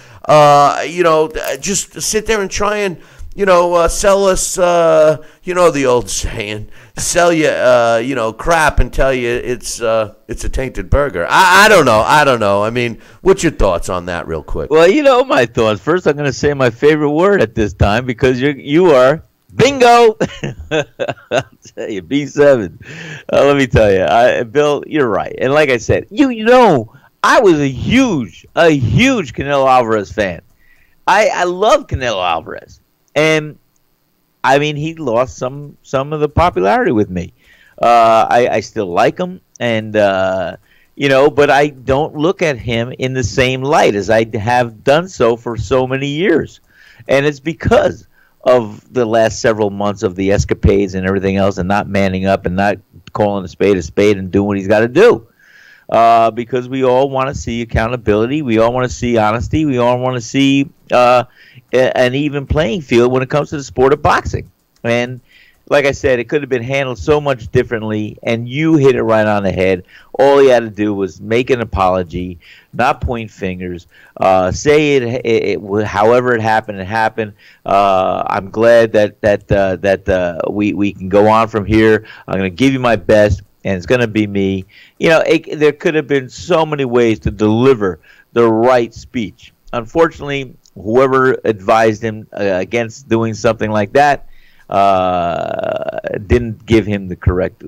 S3: just sit there and try and, sell us, the old saying, sell you, crap and tell you it's a tainted burger. I don't know. I mean, what's your thoughts on that real quick?
S4: Well, my thoughts. First, I'm going to say my favorite word at this time because you are bingo. I'll tell you, B7. Let me tell you, Bill, you're right. And like I said, I was a huge Canelo Alvarez fan. I love Canelo Alvarez. And, I mean, he lost some of the popularity with me. I still like him. And, but I don't look at him in the same light as I have done so for so many years. And it's because of the last several months of the escapades and everything else and not manning up and not calling a spade and doing what he's got to do. Because we all want to see accountability. We all want to see honesty. We all want to see an even playing field when it comes to the sport of boxing. And like I said, it could have been handled so much differently, and you hit it right on the head. All he had to do was make an apology, not point fingers, say it however it happened, it happened. I'm glad that we can go on from here. I'm going to give you my best, and it's going to be me. There could have been so many ways to deliver the right speech. Unfortunately, whoever advised him against doing something like that didn't give him the correct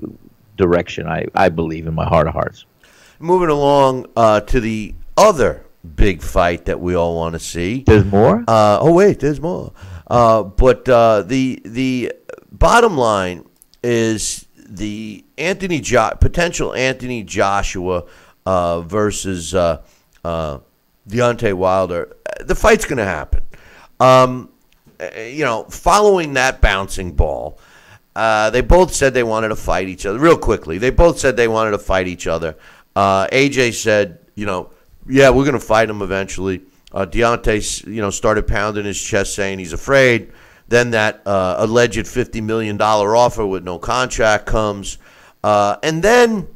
S4: direction, I believe, in my heart of hearts.
S3: Moving along to the other big fight that we all want to see.
S4: There's more?
S3: There's more. But the bottom line is the potential Anthony Joshua versus Deontay Wilder. The fight's going to happen. Following that bouncing ball, they both said they wanted to fight each other. Real quickly, they both said they wanted to fight each other. AJ said, yeah, we're going to fight him eventually. Deontay, started pounding his chest saying he's afraid. Then that alleged $50 million offer with no contract comes. And then,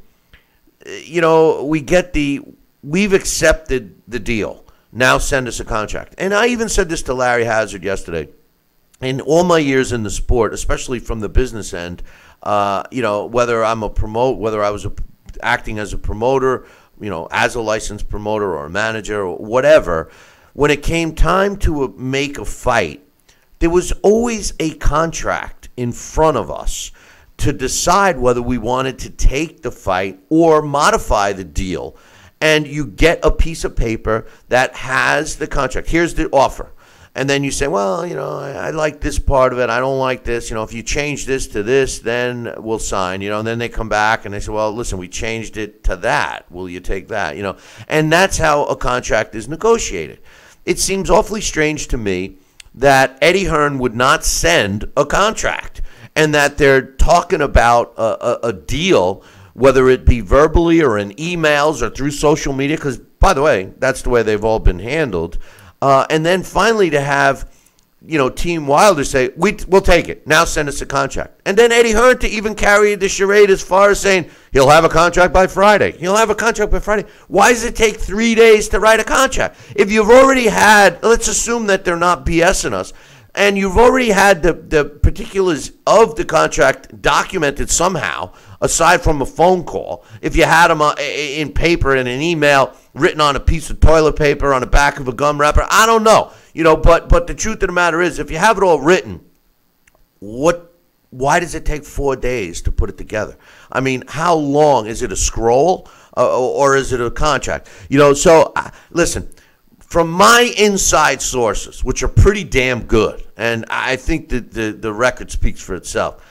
S3: we've accepted the deal. Now send us a contract. And I even said this to Larry Hazard yesterday. In all my years in the sport, especially from the business end, whether I was acting as a promoter, as a licensed promoter or a manager or whatever, when it came time to make a fight, there was always a contract in front of us to decide whether we wanted to take the fight or modify the deal. And you get a piece of paper that has the contract. Here's the offer. And then you say, well, I like this part of it. I don't like this. If you change this to this, then we'll sign. And then they come back and they say, well, listen, we changed it to that. Will you take that? And that's how a contract is negotiated. It seems awfully strange to me that Eddie Hearn would not send a contract and that they're talking about a deal, whether it be verbally or in emails or through social media, because, by the way, that's the way they've all been handled. And then finally to have Team Wilder say, we'll take it. Now send us a contract. And then Eddie Hearn to even carry the charade as far as saying he'll have a contract by Friday. He'll have a contract by Friday. Why does it take 3 days to write a contract? If you've already had, let's assume that they're not BSing us, and you've already had the particulars of the contract documented somehow, aside from a phone call, if you had them in paper in an email written on a piece of toilet paper on the back of a gum wrapper, I don't know. But the truth of the matter is, if you have it all written, why does it take 4 days to put it together? I mean, how long? Is it a scroll or is it a contract? So listen, from my inside sources, which are pretty damn good, and I think that the record speaks for itself,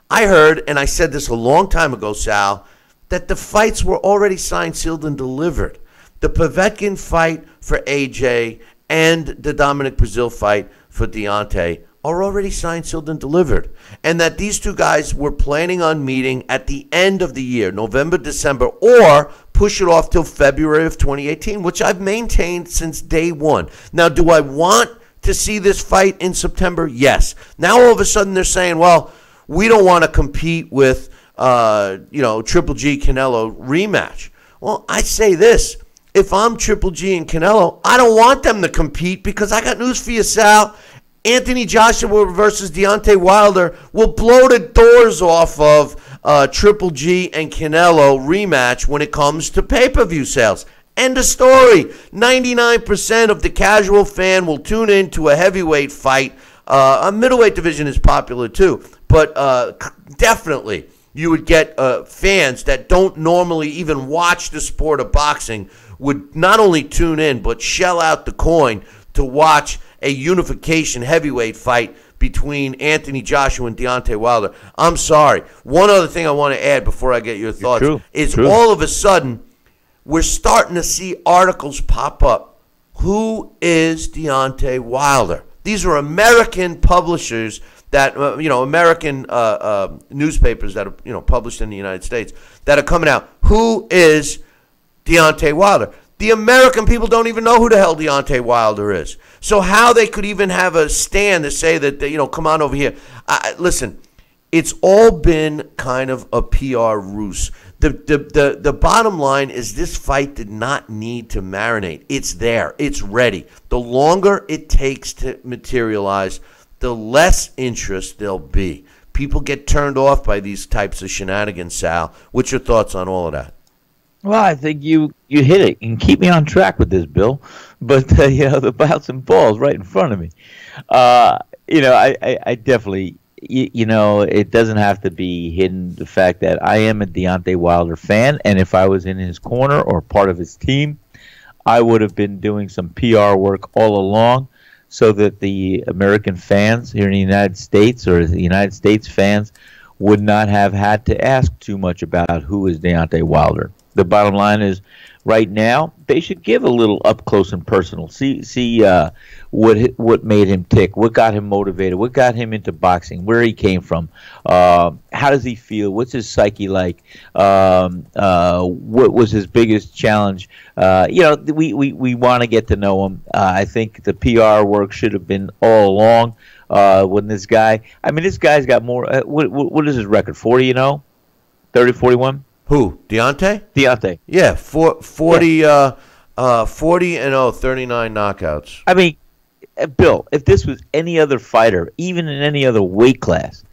S3: I heard, and I said this a long time ago, Sal, that the fights were already signed, sealed, and delivered. The Povetkin fight for AJ and the Dominic Brazil fight for Deontay are already signed, sealed, and delivered. And that these two guys were planning on meeting at the end of the year, November, December, or push it off till February of 2018, which I've maintained since day one. Now, do I want to see this fight in September? Yes. Now, all of a sudden, they're saying, well, we don't want to compete with, Triple G Canelo rematch. Well, I say this. If I'm Triple G and Canelo, I don't want them to compete because I got news for you, Sal. Anthony Joshua versus Deontay Wilder will blow the doors off of Triple G and Canelo rematch when it comes to pay-per-view sales. End of story. 99% of the casual fan will tune in to a heavyweight fight. A middleweight division is popular too, but definitely you would get fans that don't normally even watch the sport of boxing would not only tune in but shell out the coin to watch a unification heavyweight fight between Anthony Joshua and Deontay Wilder. I'm sorry. One other thing I want to add before I get your thoughts is all of a sudden we're starting to see articles pop up. Who is Deontay Wilder? These are American publishers that, American newspapers that are, published in the United States that are coming out. Who is Deontay Wilder? The American people don't even know who the hell Deontay Wilder is. So how they could even have a stand to say that, come on over here. Listen, it's all been kind of a PR ruse. The bottom line is this fight did not need to marinate. It's there. It's ready. The longer it takes to materialize, the less interest there'll be. People get turned off by these types of shenanigans, Sal. What's your thoughts on all of that?
S4: Well, I think you hit it, and keep me on track with this, Bill. But the bouncing balls right in front of me. I definitely, it doesn't have to be hidden the fact that I am a Deontay Wilder fan, and if I was in his corner or part of his team, I would have been doing some PR work all along, so that the American fans here in the United States or the United States fans would not have had to ask too much about who is Deontay Wilder. The bottom line is, right now, they should give a little up close and personal. See what made him tick, what got him motivated, what got him into boxing, where he came from, how does he feel, what's his psyche like, what was his biggest challenge. We want to get to know him. I think the PR work should have been all along. When this guy's got more. What is his record? 40, 30, 41.
S3: Who? Deontay?
S4: Deontay.
S3: Yeah, 40 and 39 knockouts.
S4: I mean, Bill, if this was any other fighter, even in any other weight class,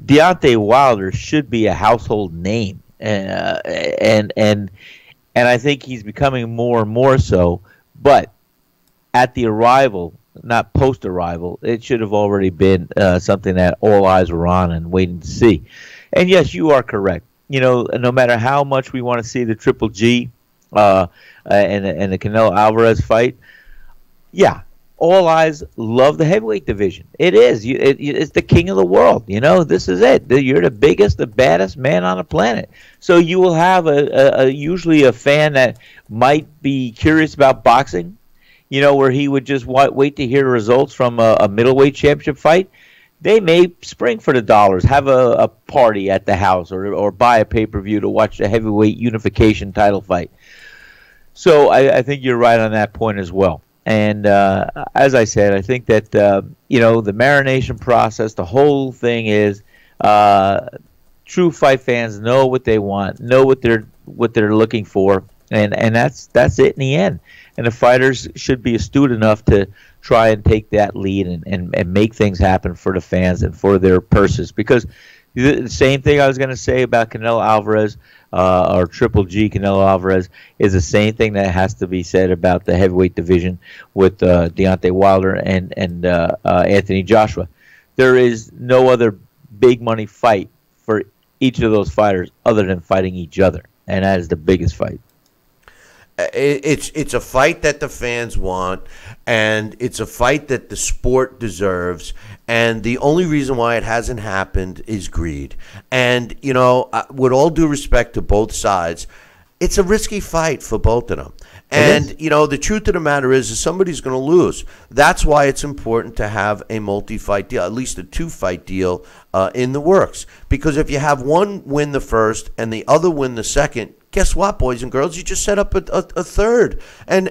S4: Deontay Wilder should be a household name, and I think he's becoming more and more so. But at the arrival, not post-arrival, it should have already been something that all eyes were on and waiting to see. And yes, you are correct. No matter how much we want to see the Triple G and the Canelo Alvarez fight, yeah, all eyes love the heavyweight division. It is. It's the king of the world. This is it. You're the biggest, the baddest man on the planet. So you will have usually a fan that might be curious about boxing, where he would just wait to hear results from a middleweight championship fight. They may spring for the dollars, have a party at the house, or buy a pay-per-view to watch the heavyweight unification title fight. So I think you're right on that point as well. And as I said, I think that the marination process, the whole thing is true fight fans know what they want, know what they're looking for, and that's it in the end. And the fighters should be astute enough to try and take that lead and make things happen for the fans and for their purses. Because the same thing I was going to say about Canelo Alvarez or Triple G Canelo Alvarez is the same thing that has to be said about the heavyweight division with Deontay Wilder and Anthony Joshua. There is no other big money fight for each of those fighters other than fighting each other, and that is the biggest fight.
S3: It's a fight that the fans want, and it's a fight that the sport deserves, and the only reason why it hasn't happened is greed. And, with all due respect to both sides, it's a risky fight for both of them. And, the truth of the matter is somebody's going to lose. That's why it's important to have a multi-fight deal, at least a 2-fight deal in the works. Because if you have one win the first and the other win the second, guess what, boys and girls? You just set up a third. And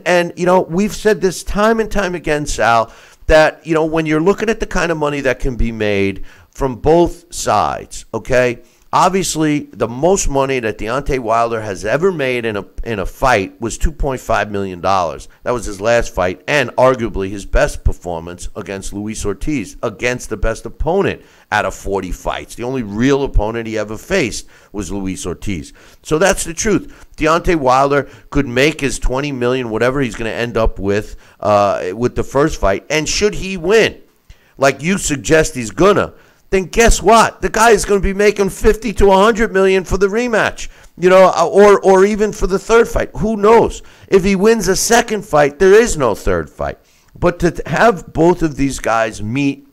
S3: we've said this time and time again, Sal, that, when you're looking at the kind of money that can be made from both sides, okay, obviously the most money that Deontay Wilder has ever made in a fight was $2.5 million. That was his last fight and arguably his best performance against Luis Ortiz, against the best opponent out of 40 fights. The only real opponent he ever faced was Luis Ortiz. So that's the truth. Deontay Wilder could make his $20 million, whatever he's going to end up with the first fight. And should he win, like you suggest he's gonna, then guess what? The guy is going to be making 50 to 100 million for the rematch, or even for the third fight. Who knows? If he wins a second fight, there is no third fight. But to have both of these guys meet,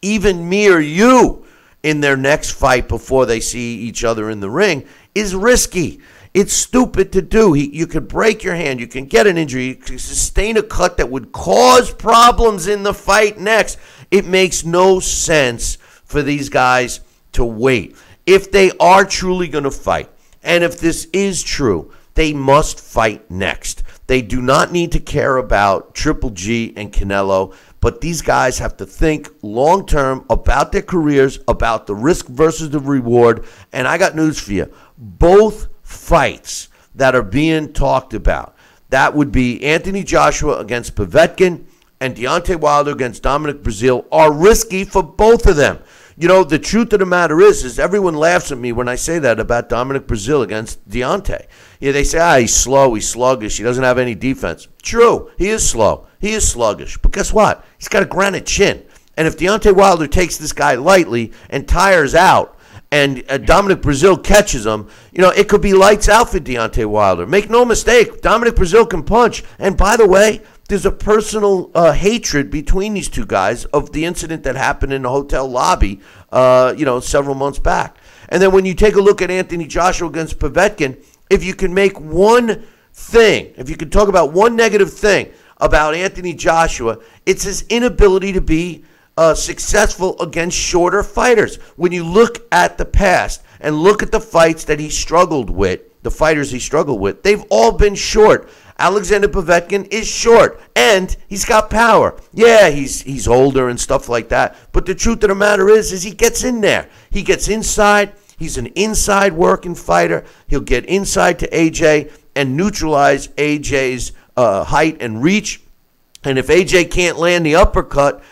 S3: even me or you, in their next fight before they see each other in the ring is risky. It's stupid to do. You could break your hand. You can get an injury. You can sustain a cut that would cause problems in the fight next. It makes no sense for these guys to wait. If they are truly going to fight, and if this is true, they must fight next. They do not need to care about Triple G and Canelo, but these guys have to think long-term about their careers, about the risk versus the reward, and I got news for you. Both fights that are being talked about, that would be Anthony Joshua against Povetkin and Deontay Wilder against Dominic Breazeale, are risky for both of them. The truth of the matter is everyone laughs at me when I say that about Dominic Breazeale against Deontay. They say, he's slow, he's sluggish, he doesn't have any defense. True, he is slow, he is sluggish. But guess what? He's got a granite chin. And if Deontay Wilder takes this guy lightly and tires out, and Dominic Breazeale catches him, it could be lights out for Deontay Wilder. Make no mistake, Dominic Breazeale can punch. And by the way, there's a personal hatred between these two guys of the incident that happened in the hotel lobby, several months back. And then when you take a look at Anthony Joshua against Povetkin, if you can make one thing, if you can talk about one negative thing about Anthony Joshua, it's his inability to be successful against shorter fighters. When you look at the past and look at the fights that he struggled with, the fighters he struggled with, they've all been short. Alexander Povetkin is short, and he's got power. Yeah, he's older and stuff like that, but the truth of the matter is he gets in there. He gets inside. He's an inside working fighter. He'll get inside to AJ and neutralize AJ's height and reach. And if AJ can't land the uppercut,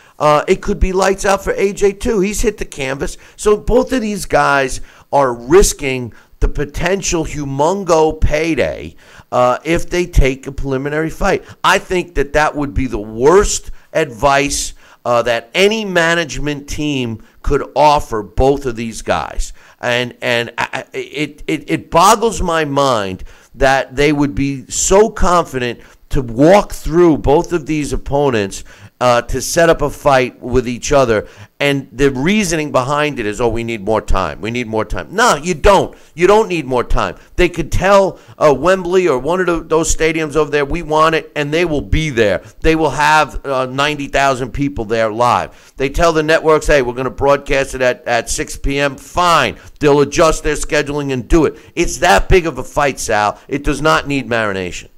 S3: it could be lights out for AJ too. He's hit the canvas. So both of these guys are risking the potential humongo payday if they take a preliminary fight. I think that would be the worst advice that any management team could offer both of these guys. And it boggles my mind that they would be so confident to walk through both of these opponents to set up a fight with each other. And the reasoning behind it is, we need more time. We need more time. No, you don't. You don't need more time. They could tell Wembley or one of those stadiums over there, we want it, and they will be there. They will have 90,000 people there live. They tell the networks, hey, we're going to broadcast it at 6 p.m. Fine. They'll adjust their scheduling and do it. It's that big of a fight, Sal. It does not need marination.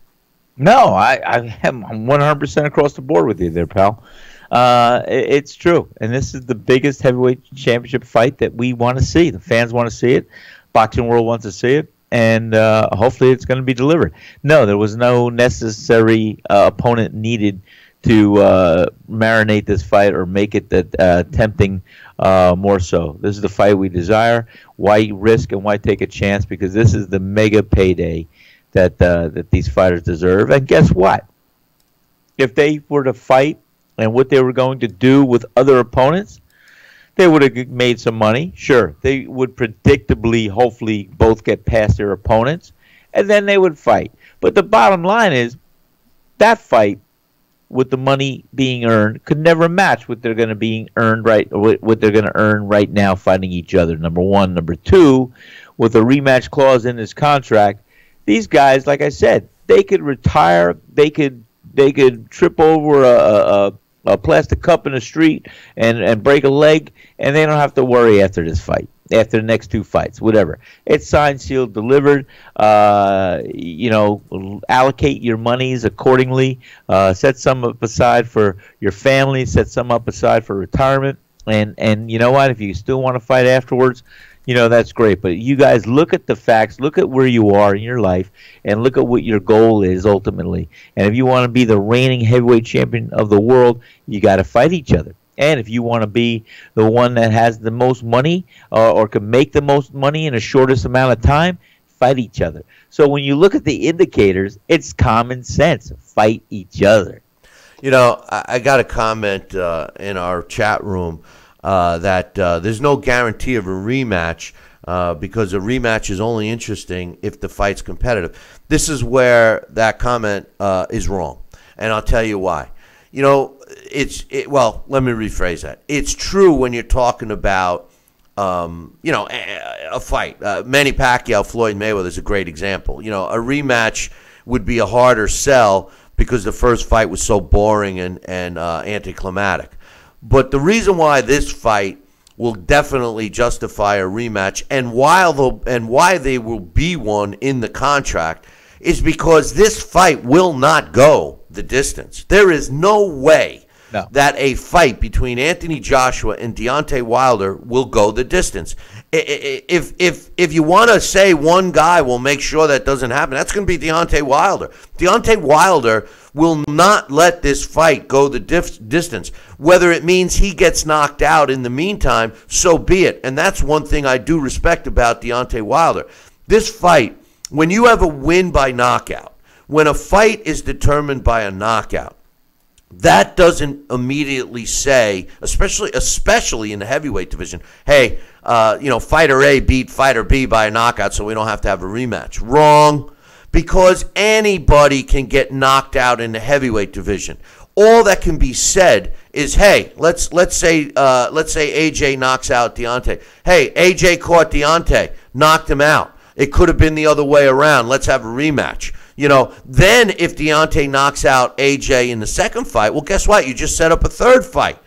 S4: No, I am 100% across the board with you there, pal. It's true, and this is the biggest heavyweight championship fight that we want to see. The fans want to see it. Boxing world wants to see it, and hopefully it's going to be delivered. No, there was no necessary opponent needed to marinate this fight or make it that tempting more so. This is the fight we desire. Why risk and why take a chance? Because this is the mega payday that these fighters deserve. And guess what? If they were to fight and what they were going to do with other opponents, they would have made some money. Sure, they would predictably, hopefully, both get past their opponents, and then they would fight. But the bottom line is that fight, with the money being earned, could never match what they're going to be earned what they're going to earn right now fighting each other. Number one, number two, with a rematch clause in this contract, these guys, like I said, they could retire. They could trip over a plastic cup in the street and break a leg, and they don't have to worry after this fight, after the next two fights, whatever. It's signed, sealed, delivered. Allocate your monies accordingly. Set some up aside for your family. Set some up aside for retirement. And you know what? If you still want to fight afterwards, that's great. But you guys look at the facts, look at where you are in your life, and look at what your goal is ultimately. And if you want to be the reigning heavyweight champion of the world, you got to fight each other. And if you want to be the one that has the most money or can make the most money in the shortest amount of time, fight each other. So when you look at the indicators, it's common sense. Fight each other.
S3: I got a comment in our chat room that there's no guarantee of a rematch because a rematch is only interesting if the fight's competitive. This is where that comment is wrong, and I'll tell you why. Well, let me rephrase that. It's true when you're talking about, a fight. Manny Pacquiao, Floyd Mayweather is a great example. A rematch would be a harder sell because the first fight was so boring and anticlimactic. But the reason why this fight will definitely justify a rematch and why they will be one in the contract is because this fight will not go the distance. There is no way that a fight between Anthony Joshua and Deontay Wilder will go the distance. If you want to say one guy will make sure that doesn't happen, that's going to be Deontay Wilder. Deontay Wilder will not let this fight go the distance. Whether it means he gets knocked out in the meantime, so be it. And that's one thing I do respect about Deontay Wilder. This fight, when you have a win by knockout, when a fight is determined by a knockout, that doesn't immediately say, especially in the heavyweight division, hey, fighter A beat fighter B by a knockout, so we don't have to have a rematch. Wrong, because anybody can get knocked out in the heavyweight division. All that can be said is, hey, let's say AJ knocks out Deontay. Hey, AJ caught Deontay, knocked him out. It could have been the other way around. Let's have a rematch. Then if Deontay knocks out AJ in the second fight, well, guess what? You just set up a third fight.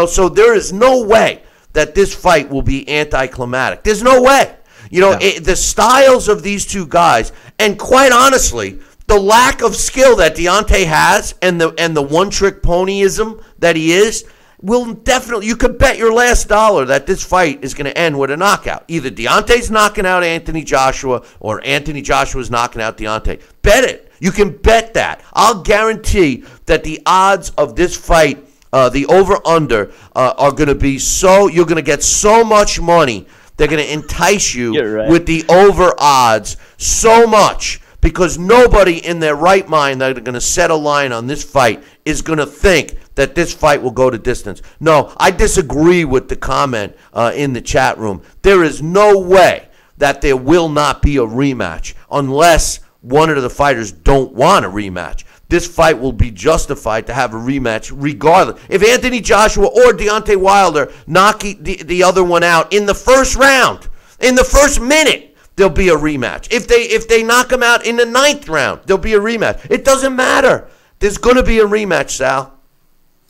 S3: So there is no way that this fight will be anticlimactic. There's no way. The styles of these two guys, and quite honestly, the lack of skill that Deontay has and the one-trick ponyism that he is, will definitely, you could bet your last dollar that this fight is going to end with a knockout. Either Deontay's knocking out Anthony Joshua or Anthony Joshua's knocking out Deontay. Bet it. You can bet that. I'll guarantee that the odds of this fight, the over-under, are going to be so, you're going to get so much money, they're going to entice you with the over odds so much, because nobody in their right mind that are going to set a line on this fight is going to think that this fight will go to distance. No, I disagree with the comment in the chat room. There is no way that there will not be a rematch unless one of the fighters don't want a rematch. This fight will be justified to have a rematch regardless. If Anthony Joshua or Deontay Wilder knock the other one out in the first round, in the first minute, there'll be a rematch. If they knock him out in the 9th round, there'll be a rematch. It doesn't matter. There's going to be a rematch, Sal.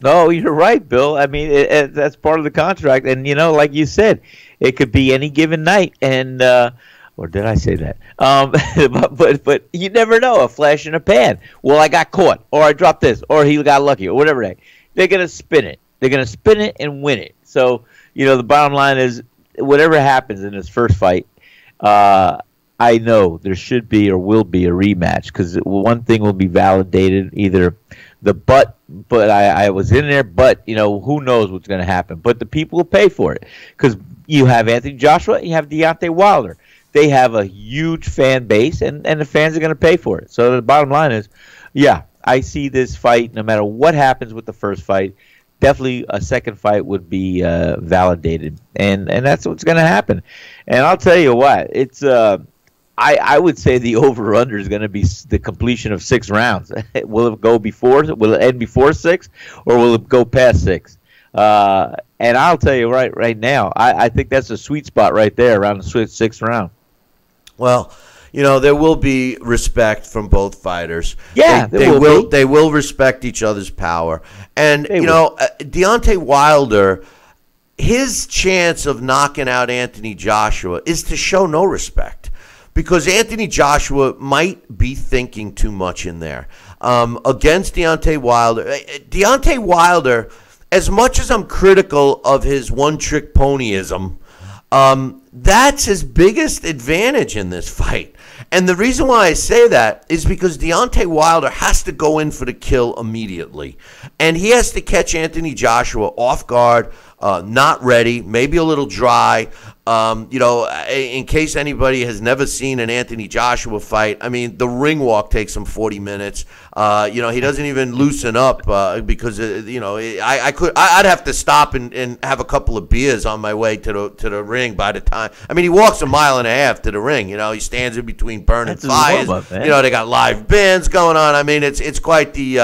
S4: No, you're right, Bill. I mean, that's part of the contract. And, like you said, it could be any given night. And Or did I say that? But you never know. A flash in a pan. Well, I got caught, or I dropped this, or he got lucky, or whatever. They're gonna spin it. They're gonna spin it and win it. So the bottom line is, whatever happens in this first fight, I know there should be or will be a rematch, because one thing will be validated, either the but I was in there, but who knows what's going to happen. But the people will pay for it, because you have Anthony Joshua, you have Deontay Wilder. They have a huge fan base, and the fans are going to pay for it. So the bottom line is, yeah, I see this fight, no matter what happens with the first fight, definitely a second fight would be validated, and that's what's going to happen. And I'll tell you what, it's I would say the over/under is going to be the completion of 6 rounds. Will it go before? Will it end before 6, or will it go past 6? And I'll tell you right now, I think that's a sweet spot right there around the 6th round.
S3: Well, there will be respect from both fighters.
S4: Yeah,
S3: they will respect each other's power. And Deontay Wilder, his chance of knocking out Anthony Joshua is to show no respect, because Anthony Joshua might be thinking too much in there against Deontay Wilder. Deontay Wilder, as much as I'm critical of his one-trick ponyism, that's his biggest advantage in this fight. And the reason why I say that is because Deontay Wilder has to go in for the kill immediately. And he has to catch Anthony Joshua off guard, not ready, maybe a little dry. In case anybody has never seen an Anthony Joshua fight, I mean, the ring walk takes him 40 minutes. He doesn't even loosen up because I'd have to stop and have a couple of beers on my way to the ring by the time. I mean, he walks 1.5 miles to the ring. He stands in between burning fires. They got live bands going on. I mean, it's quite the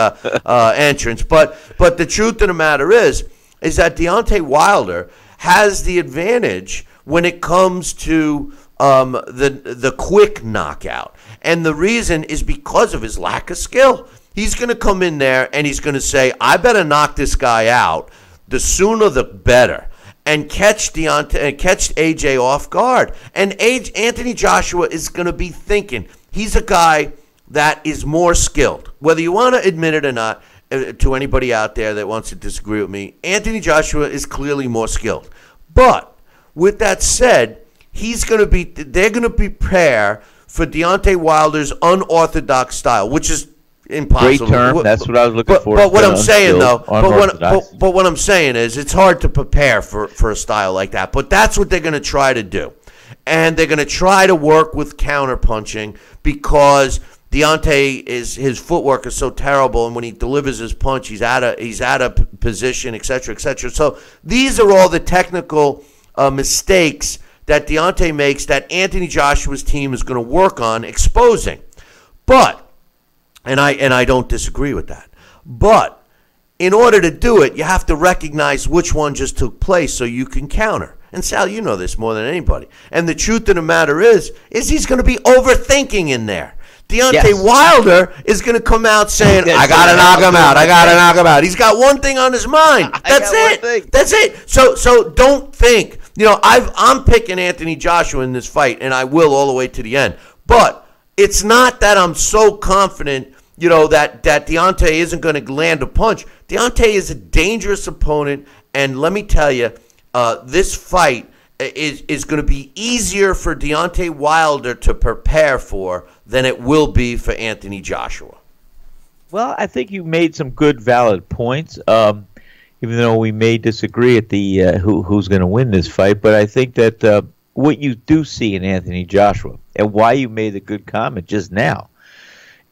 S3: entrance. But the truth of the matter is that Deontay Wilder has the advantage when it comes to the quick knockout. And the reason is because of his lack of skill. He's going to come in there and he's going to say, I better knock this guy out. The sooner the better. And catch AJ off guard. And Anthony Joshua is going to be thinking, he's a guy that is more skilled. Whether you want to admit it or not, to anybody out there that wants to disagree with me, Anthony Joshua is clearly more skilled. But with that said, they're going to prepare for Deontay Wilder's unorthodox style, which is impossible.
S4: Great term. That's what I was looking for.
S3: But what I'm saying, though, but what I'm saying is, it's hard to prepare for a style like that. But that's what they're going to try to do, and they're going to try to work with counterpunching, because Deontay his footwork is so terrible, and when he delivers his punch, he's out of position, etc., etc. So these are all the technical mistakes that Deontay makes that Anthony Joshua's team is going to work on exposing. But and I don't disagree with that. But in order to do it, you have to recognize which one just took place so you can counter. And Sal, you know this more than anybody. And the truth of the matter is he's going to be overthinking in there. Deontay Wilder is going to come out saying, I got to knock him out. I got to knock him out. He's got one thing on his mind. That's it. That's it. So don't think. I'm picking Anthony Joshua in this fight, and I will all the way to the end. But it's not that I'm so confident, that Deontay isn't going to land a punch. Deontay is a dangerous opponent, and let me tell you, this fight is going to be easier for Deontay Wilder to prepare for than it will be for Anthony Joshua.
S4: Well, I think you made some good, valid points, even though we may disagree at the who's going to win this fight. But I think that what you do see in Anthony Joshua, and why you made a good comment just now,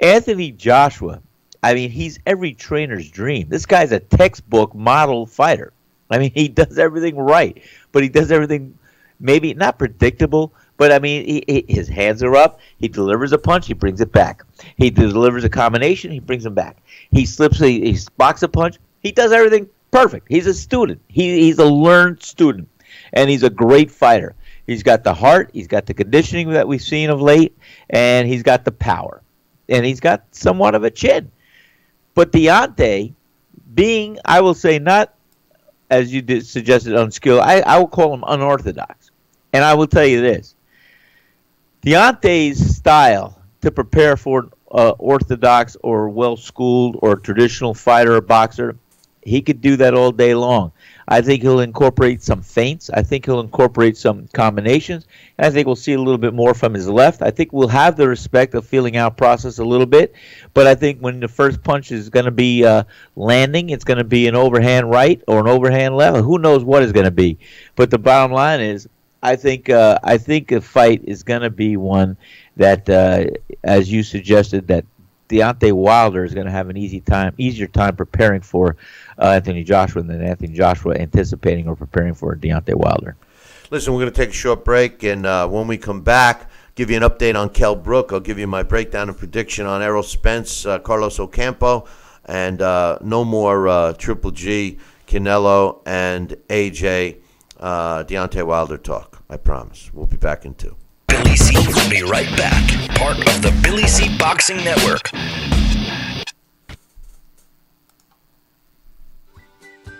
S4: Anthony Joshua, I mean, he's every trainer's dream. This guy's a textbook model fighter. I mean, he does everything right, but he does everything maybe not predictable, but I mean, his hands are up. He delivers a punch, he brings it back. He delivers a combination, he brings him back. He slips, he blocks a punch. He does everything perfect. He's a student. He's a learned student, and he's a great fighter. He's got the heart, he's got the conditioning that we've seen of late, and he's got the power, and he's got somewhat of a chin. But Deontay, being, I will say, not, as you suggested, unskilled, I will call him unorthodox. And I will tell you this. Deontay's style to prepare for orthodox or well-schooled or traditional fighter or boxer, he could do that all day long. I think he'll incorporate some feints. I think he'll incorporate some combinations. And I think we'll see a little bit more from his left. I think we'll have the respect of feeling out process a little bit. But I think when the first punch is going to be landing, it's going to be an overhand right or an overhand left. Who knows what it's going to be. But the bottom line is, I think a fight is going to be one that, as you suggested, that Deontay Wilder is going to have an easier time preparing for Anthony Joshua than Anthony Joshua anticipating or preparing for Deontay Wilder.
S3: Listen, we're going to take a short break, and when we come back, give you an update on Kell Brook. I'll give you my breakdown and prediction on Errol Spence, Carlos Ocampo, and no more Triple G, Canelo, and AJ Deontay Wilder talk. I promise. We'll be back in 2.
S21: Billy C will be right back. Part of the Billy C Boxing Network.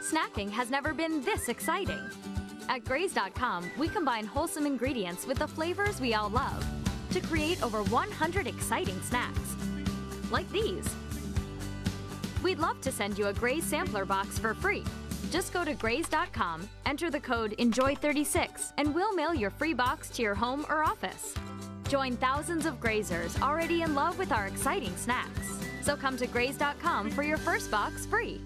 S10: Snacking has never been this exciting. At Graze.com, we combine wholesome ingredients with the flavors we all love to create over 100 exciting snacks. Like these. We'd love to send you a Graze sampler box for free. Just go to Graze.com, enter the code ENJOY36, and we'll mail your free box to your home or office. Join thousands of Grazers already in love with our exciting snacks. So come to Graze.com for your first box free.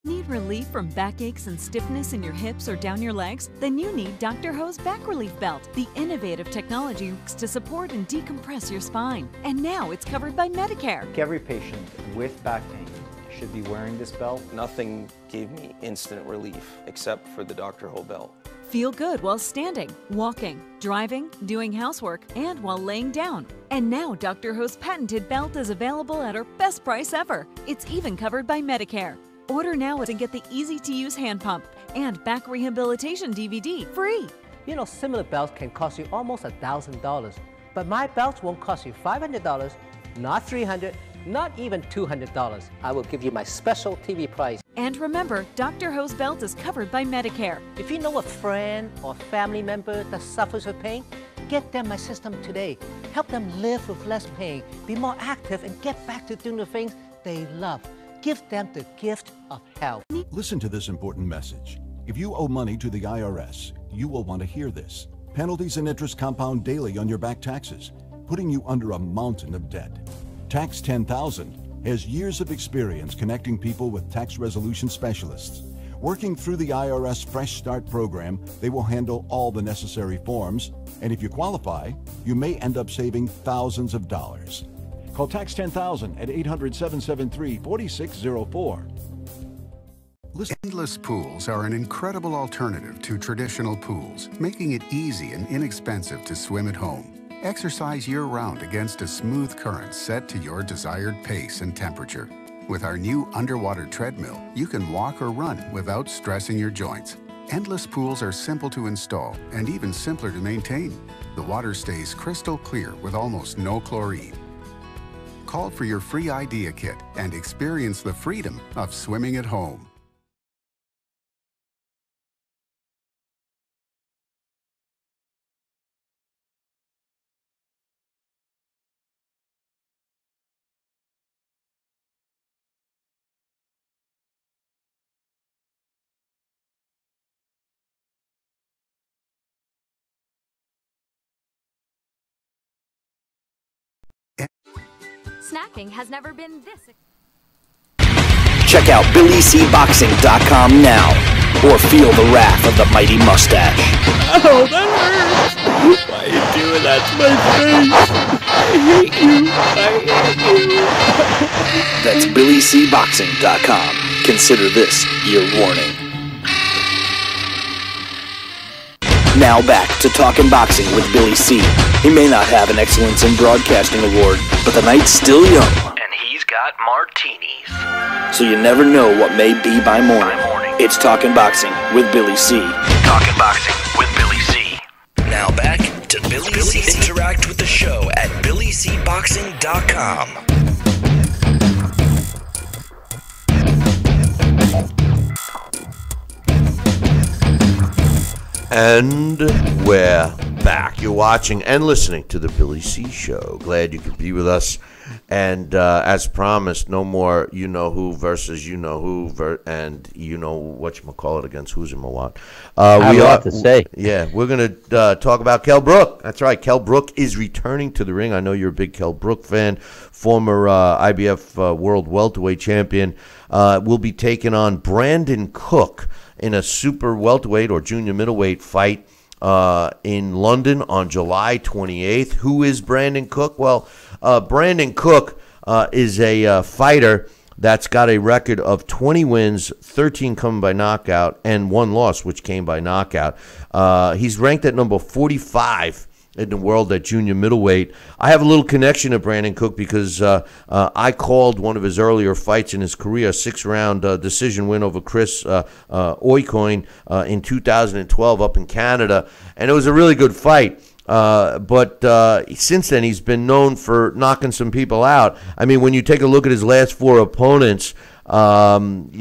S10: Need relief from backaches and stiffness in your hips or down your legs? Then you need Dr. Ho's Back Relief Belt, the innovative technology to support and decompress your spine. And now it's covered by Medicare.
S11: Every patient with back pain should be wearing this belt.
S12: Nothing gave me instant relief except for the Dr. Ho belt.
S10: Feel good while standing, walking, driving, doing housework, and while laying down. And now Dr. Ho's patented belt is available at our best price ever. It's even covered by Medicare. Order now and get the easy-to-use hand pump and back rehabilitation DVD free.
S13: You know, similar belts can cost you almost $1,000, but my belts won't cost you $500, not $300, not even $200. I will give you my special TV price.
S10: And remember, Dr. Ho's belt is covered by Medicare.
S13: If you know a friend or family member that suffers with pain, get them my system today. Help them live with less pain, be more active, and get back to doing the things they love. Give them the gift of health.
S14: Listen to this important message. If you owe money to the IRS, you will want to hear this. Penalties and interest compound daily on your back taxes, putting you under a mountain of debt. Tax 10,000 has years of experience connecting people with tax resolution specialists. Working through the IRS Fresh Start program, they will handle all the necessary forms, and if you qualify, you may end up saving thousands of dollars. Call Tax 10,000 at 800-773-4604.
S2: Endless pools are an incredible alternative to traditional pools, making it easy and inexpensive to swim at home. Exercise year-round against a smooth current set to your desired pace and temperature. With our new underwater treadmill, you can walk or run without stressing your joints. Endless pools are simple to install and even simpler to maintain. The water stays crystal clear with almost no chlorine. Call for your free idea kit and experience the freedom of swimming at home.
S10: Snacking has never been this.
S1: Check out BillyCBoxing.com now, or feel the wrath of the mighty mustache.
S15: Oh, that hurts! Why are you doing that to my face? I hate you! I hate you!
S1: That's BillyCBoxing.com. Consider this your warning. Now back to Talkin' Boxing with Billy C. He may not have an Excellence in Broadcasting award, but the night's still young.
S21: And he's got martinis.
S1: So you never know what may be by morning. It's Talkin' Boxing with Billy C.
S21: Talkin' Boxing with Billy C. Now back to Billy C. Interact with the show at BillyCBoxing.com.
S3: And we're back. You're watching and listening to the Billy C. Show. Glad you could be with us. And as promised, no more you-know-who versus you-know-who and whatchamacallit against who's in what.
S4: I have a lot to say.
S3: Yeah, we're going to talk about Kell Brook. That's right. Kell Brook is returning to the ring. I know you're a big Kell Brook fan, former IBF World Welterweight Champion. Will be taking on Brandon Cook in a super welterweight or junior middleweight fight in London on July 28th. Who is Brandon Cook? Well, Brandon Cook is a fighter that's got a record of 20 wins, 13 coming by knockout, and 1 loss, which came by knockout. He's ranked at number 45 in the world at junior middleweight. I have a little connection to Brandon Cook because I called one of his earlier fights in his career, a 6-round decision win over Chris Oycoin in 2012 up in Canada, and it was a really good fight. But since then, he's been known for knocking some people out. I mean, when you take a look at his last 4 opponents, he had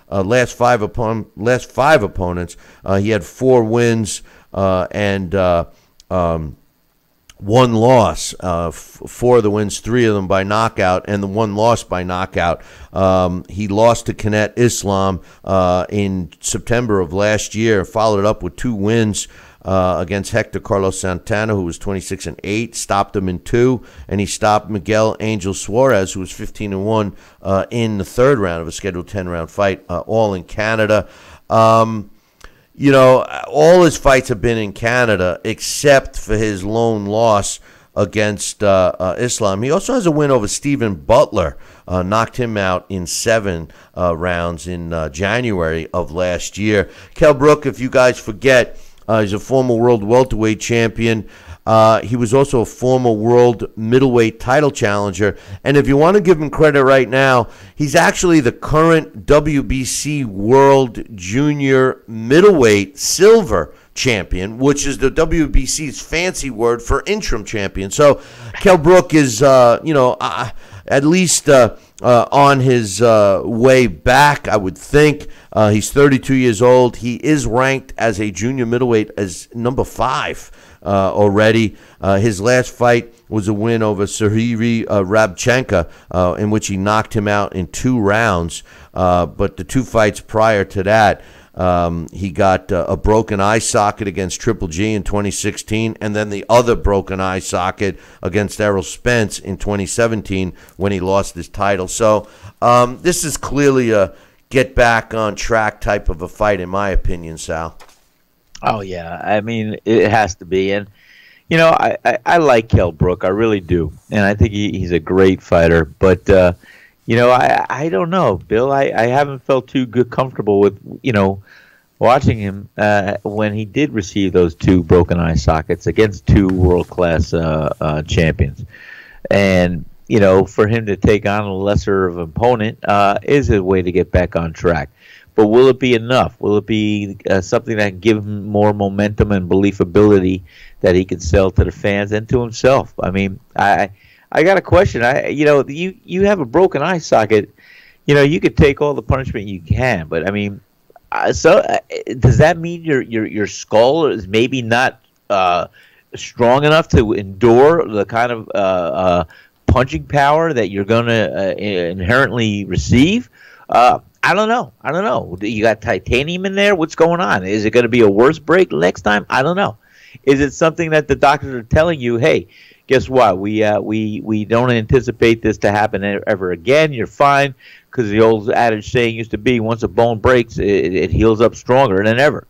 S3: last five opponents. He had 4 wins and 1 loss. 4 of the wins, 3 of them by knockout, and the 1 loss by knockout. He lost to Kenneth Islam in September of last year, followed it up with 2 wins against Hector Carlos Santana, who was 26-8, stopped him in 2, and he stopped Miguel Angel Suarez, who was 15-1 in the 3rd round of a scheduled 10-round fight, all in Canada. All his fights have been in Canada except for his lone loss against Islam. He also has a win over Stephen Butler, knocked him out in 7 rounds in January of last year. Kell Brook, if you guys forget, he's a former world welterweight champion. He was also a former world middleweight title challenger. And if you want to give him credit right now, he's actually the current WBC world junior middleweight silver champion, which is the WBC's fancy word for interim champion. So Kell Brook is, at least on his way back, I would think. He's 32 years old. He is ranked as a junior middleweight as number 5 already. His last fight was a win over Serhiy Rabchenka, in which he knocked him out in 2 rounds. But the 2 fights prior to that, he got a broken eye socket against Triple G in 2016, and then the other broken eye socket against Errol Spence in 2017 when he lost his title. So this is clearly a get back on track type of a fight, in my opinion, Sal.
S4: Oh, yeah. I mean, it has to be. And, I like Kell Brook. I really do. And I think he's a great fighter. But, I don't know, Bill. I haven't felt too comfortable with, watching him when he did receive those 2 broken eye sockets against 2 world-class champions. And, for him to take on a lesser of opponent is a way to get back on track. But will it be enough? Will it be something that can give him more momentum and believability that he can sell to the fans and to himself? I mean, I got a question. You have a broken eye socket. You could take all the punishment you can, but I mean, does that mean your skull is maybe not strong enough to endure the kind of punching power that you're going to inherently receive? I don't know. You got titanium in there? What's going on? Is it going to be a worse break next time? I don't know. Is it something that the doctors are telling you, hey, guess what? We don't anticipate this to happen ever again. You're fine, because the old adage saying used to be, once a bone breaks, it heals up stronger than ever.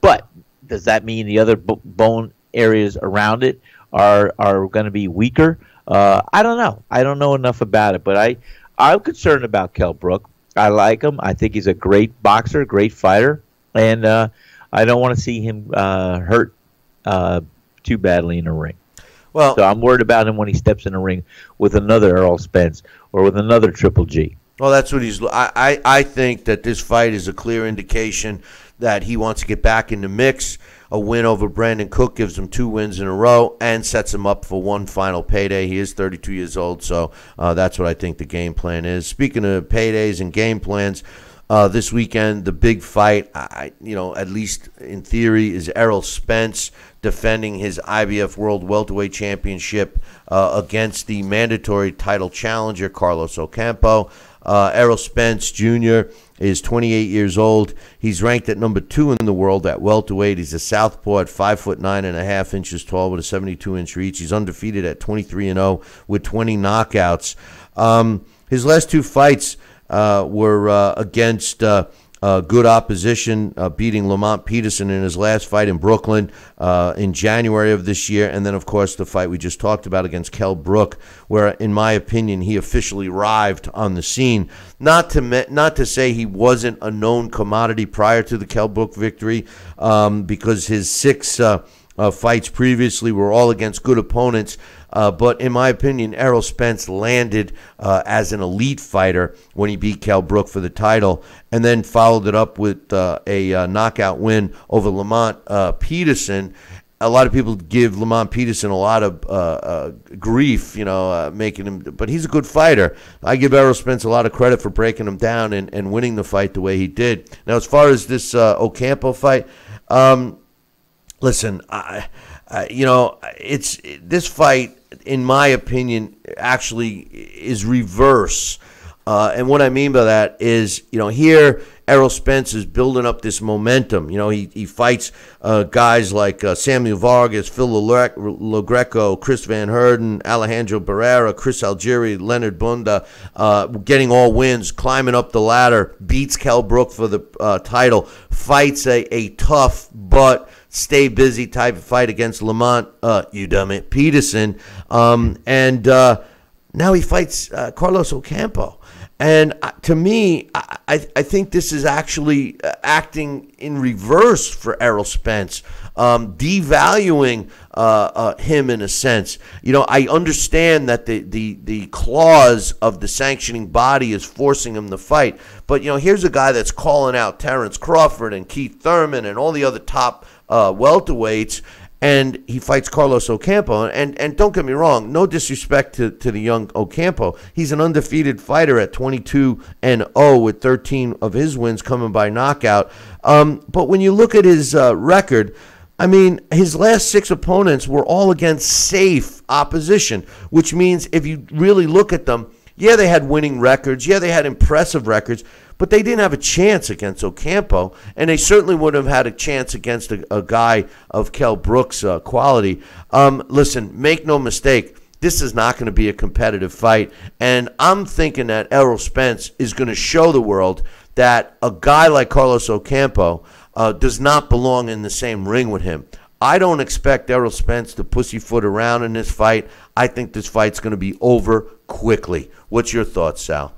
S4: But does that mean the other bone areas around it are going to be weaker? I don't know. I don't know enough about it, but I'm concerned about Kell Brook. I like him. I think he's a great boxer, great fighter, and I don't want to see him hurt too badly in the ring. Well, so I'm worried about him when he steps in the ring with another Errol Spence or with another Triple G.
S3: Well, that's what he's. I think that this fight is a clear indication that he wants to get back in the mix. A win over Brandon Cook gives him 2 wins in a row and sets him up for one final payday. He is 32 years old, so that's what I think the game plan is. Speaking of paydays and game plans, This weekend, the big fight, at least in theory, is Errol Spence defending his IBF World Welterweight Championship against the mandatory title challenger, Carlos Ocampo. Errol Spence Jr. is 28 years old. He's ranked at number 2 in the world at welterweight. He's a southpaw at 5'9.5" tall with a 72-inch reach. He's undefeated at 23-0 with 20 knockouts. His last 2 fights were against good opposition, beating Lamont Peterson in his last fight in Brooklyn in January of this year. And then, of course, the fight we just talked about against Kell Brook, where, in my opinion, he officially arrived on the scene. Not to say he wasn't a known commodity prior to the Kell Brook victory, because his 6 fights previously were all against good opponents. But in my opinion, Errol Spence landed as an elite fighter when he beat Kell Brook for the title, and then followed it up with a knockout win over Lamont Peterson. A lot of people give Lamont Peterson a lot of grief, making him, but he's a good fighter. I give Errol Spence a lot of credit for breaking him down and winning the fight the way he did. Now, as far as this Ocampo fight, listen, it's this fight, in my opinion, actually is reverse. And what I mean by that is, here Errol Spence is building up this momentum. He fights guys like Samuel Vargas, Phil LoGreco, Chris Van Herden, Alejandro Barrera, Chris Algieri, Leonard Bunda, getting all wins, climbing up the ladder, beats Kell Brook for the title, fights a tough but stay busy type of fight against Lamont, Peterson, and now he fights Carlos Ocampo. And to me, I think this is actually acting in reverse for Errol Spence, devaluing him in a sense. I understand that the clause of the sanctioning body is forcing him to fight, but here's a guy that's calling out Terrence Crawford and Keith Thurman and all the other top welterweights, and he fights Carlos Ocampo. And don't get me wrong, no disrespect to the young Ocampo. He's an undefeated fighter at 22-0 with 13 of his wins coming by knockout. But when you look at his record, I mean, his last 6 opponents were all against safe opposition, which means if you really look at them, yeah, they had winning records. Yeah, they had impressive records, but they didn't have a chance against Ocampo, and they certainly wouldn't have had a chance against a guy of Kell Brook's quality. Listen, make no mistake, this is not going to be a competitive fight, and I'm thinking that Errol Spence is going to show the world that a guy like Carlos Ocampo does not belong in the same ring with him. I don't expect Errol Spence to pussyfoot around in this fight. I think this fight's going to be over quickly. What's your thoughts, Sal?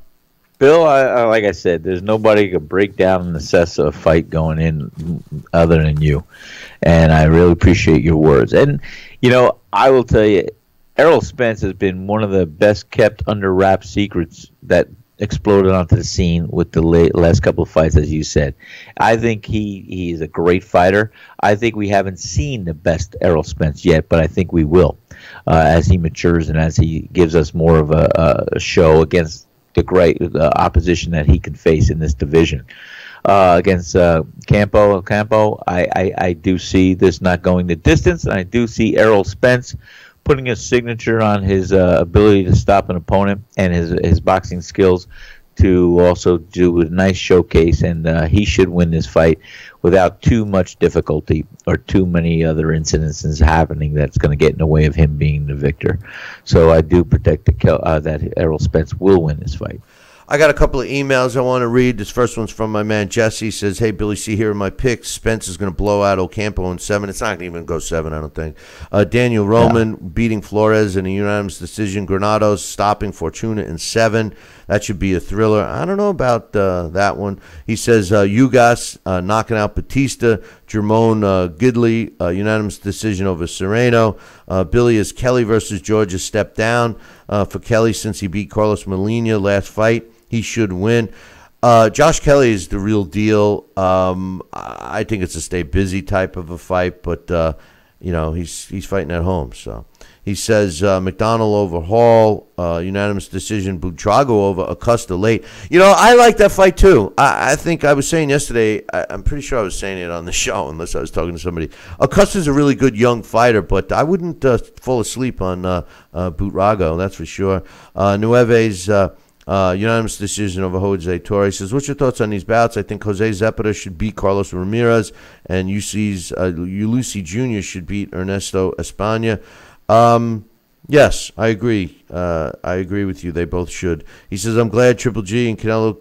S4: Bill, like I said, there's nobody who could break down the necessity of a fight going in other than you. And I really appreciate your words. And, I will tell you, Errol Spence has been one of the best kept under wraps secrets that exploded onto the scene with the last couple of fights, as you said. I think he is a great fighter. I think we haven't seen the best Errol Spence yet, but I think we will as he matures and as he gives us more of a show against the great opposition that he can face in this division. Against Ocampo, I do see this not going the distance, and I do see Errol Spence putting a signature on his ability to stop an opponent and his boxing skills to also do a nice showcase, and he should win this fight without too much difficulty or too many other incidences happening that's going to get in the way of him being the victor. So I do predict that Errol Spence will win this fight.
S3: I got a couple of emails I want to read. This first one's from my man Jesse. He says, hey, Billy C, here are my picks. Spence is going to blow out Ocampo in 7. It's not going to even go 7, I don't think. Daniel Roman beating Flores in a unanimous decision. Granados stopping Fortuna in 7. That should be a thriller. I don't know about that one. He says, Ugas knocking out Batista. Jermone Gidley, unanimous decision over Serrano. Billy is Kelly versus Georgia step down for Kelly since he beat Carlos Molina last fight. He should win. Josh Kelly is the real deal. I think it's a stay busy type of a fight, but he's fighting at home, so He says McDonald over Hall, unanimous decision. Buitrago over Acosta late. I like that fight too. I think I was saying yesterday, I'm pretty sure I was saying it on the show, unless I was talking to somebody. Acosta's a really good young fighter, but I wouldn't fall asleep on Buitrago, that's for sure. Nueves, unanimous decision over Jose Torres. He says, what's your thoughts on these bouts? I think Jose Zepeda should beat Carlos Ramirez, and Ulisi Jr. should beat Ernesto Espana. Yes, I agree. I agree with you. They both should. He says, I'm glad Triple G and Canelo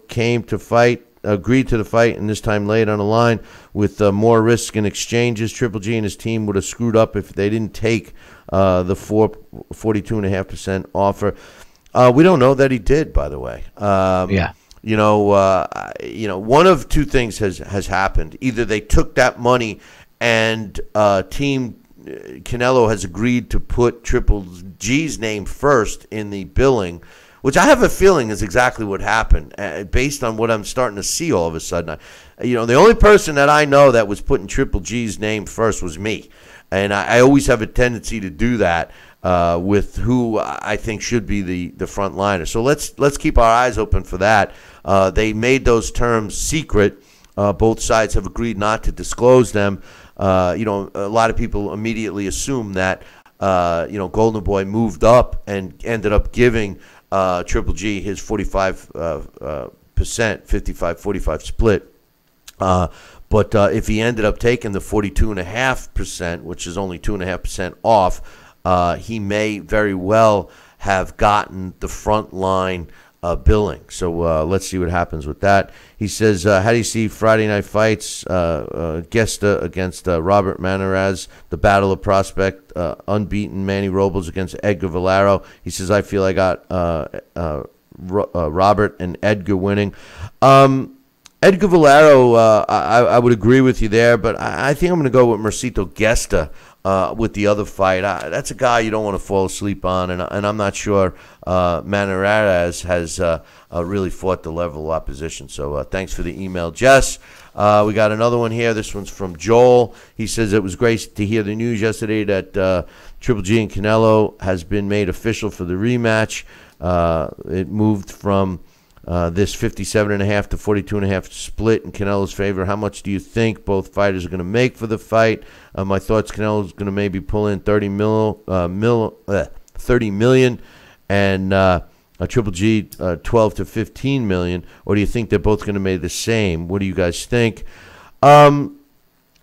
S3: agreed to the fight, and this time late on the line with more risk and exchanges. Triple G and his team would have screwed up if they didn't take the 42.5% offer. We don't know that he did, by the way.
S4: Yeah.
S3: One of two things has happened. Either they took that money and team Canelo has agreed to put Triple G's name first in the billing, which I have a feeling is exactly what happened, based on what I'm starting to see all of a sudden. The only person that I know that was putting Triple G's name first was me, and I always have a tendency to do that with who I think should be the front liner. So let's keep our eyes open for that. They made those terms secret. Both sides have agreed not to disclose them. A lot of people immediately assume that, Golden Boy moved up and ended up giving Triple G his 45%, 55-45 split. But if he ended up taking the 42.5%, which is only 2.5% off, he may very well have gotten the front line billing. So let's see what happens with that. He says, how do you see Friday night fights? Gesta against Robert Manaraz, the battle of prospect, unbeaten Manny Robles against Edgar Valero. He says, I feel I got Robert and Edgar winning. Edgar Valero, I would agree with you there, but I think I'm going to go with Mercito Gesta with the other fight. That's a guy you don't want to fall asleep on, and I'm not sure Manaraz has really fought the level of opposition. So thanks for the email, Jess. We got another one here. This one's from Joel. He says it was great to hear the news yesterday that Triple G and Canelo has been made official for the rematch. It moved from this 57.5 to 42.5 split in Canelo's favor. How much do you think both fighters are going to make for the fight? My thoughts: Canelo's going to maybe pull in 30 million, and Triple G 12 to 15 million. Or do you think they're both going to make the same? What do you guys think? A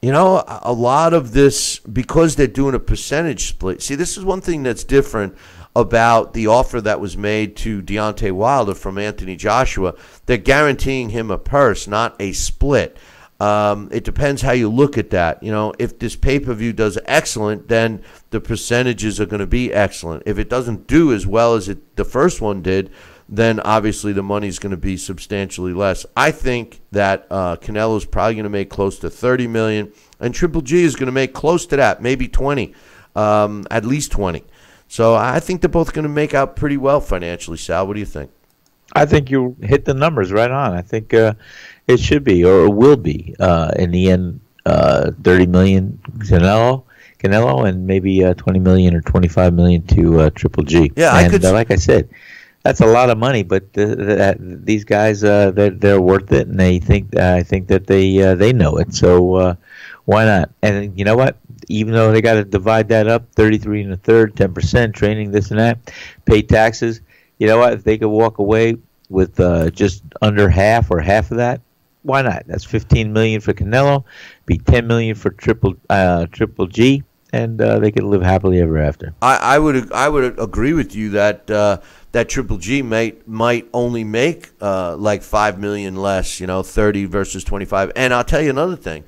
S3: lot of this, because they're doing a percentage split. See, this is one thing that's different about the offer that was made to Deontay Wilder from Anthony Joshua. They're guaranteeing him a purse, not a split. It depends how you look at that. If this pay-per-view does excellent, then the percentages are going to be excellent. If it doesn't do as well as the first one did, then obviously the money's going to be substantially less. I think that Canelo's probably going to make close to $30 million, and Triple G is going to make close to that, maybe 20, at least 20. So I think they're both going to make out pretty well financially. Sal, what do you think?
S4: I think you hit the numbers right on. I think it should be, or will be, in the end, 30 million Canelo, and maybe 20 million or 25 million to Triple G.
S3: Yeah,
S4: and like I said, that's a lot of money, but these guys, they're worth it, and I think that they know it. So why not? And you know what? Even though they got to divide that up, 33 1/3, 10%, training, this and that, pay taxes. You know what? If they could walk away with just under half or half of that, why not? That's 15 million for Canelo, be 10 million for Triple G, and they could live happily ever after.
S3: I would agree with you that that Triple G might only make like 5 million less, 30 versus 25. And I'll tell you another thing.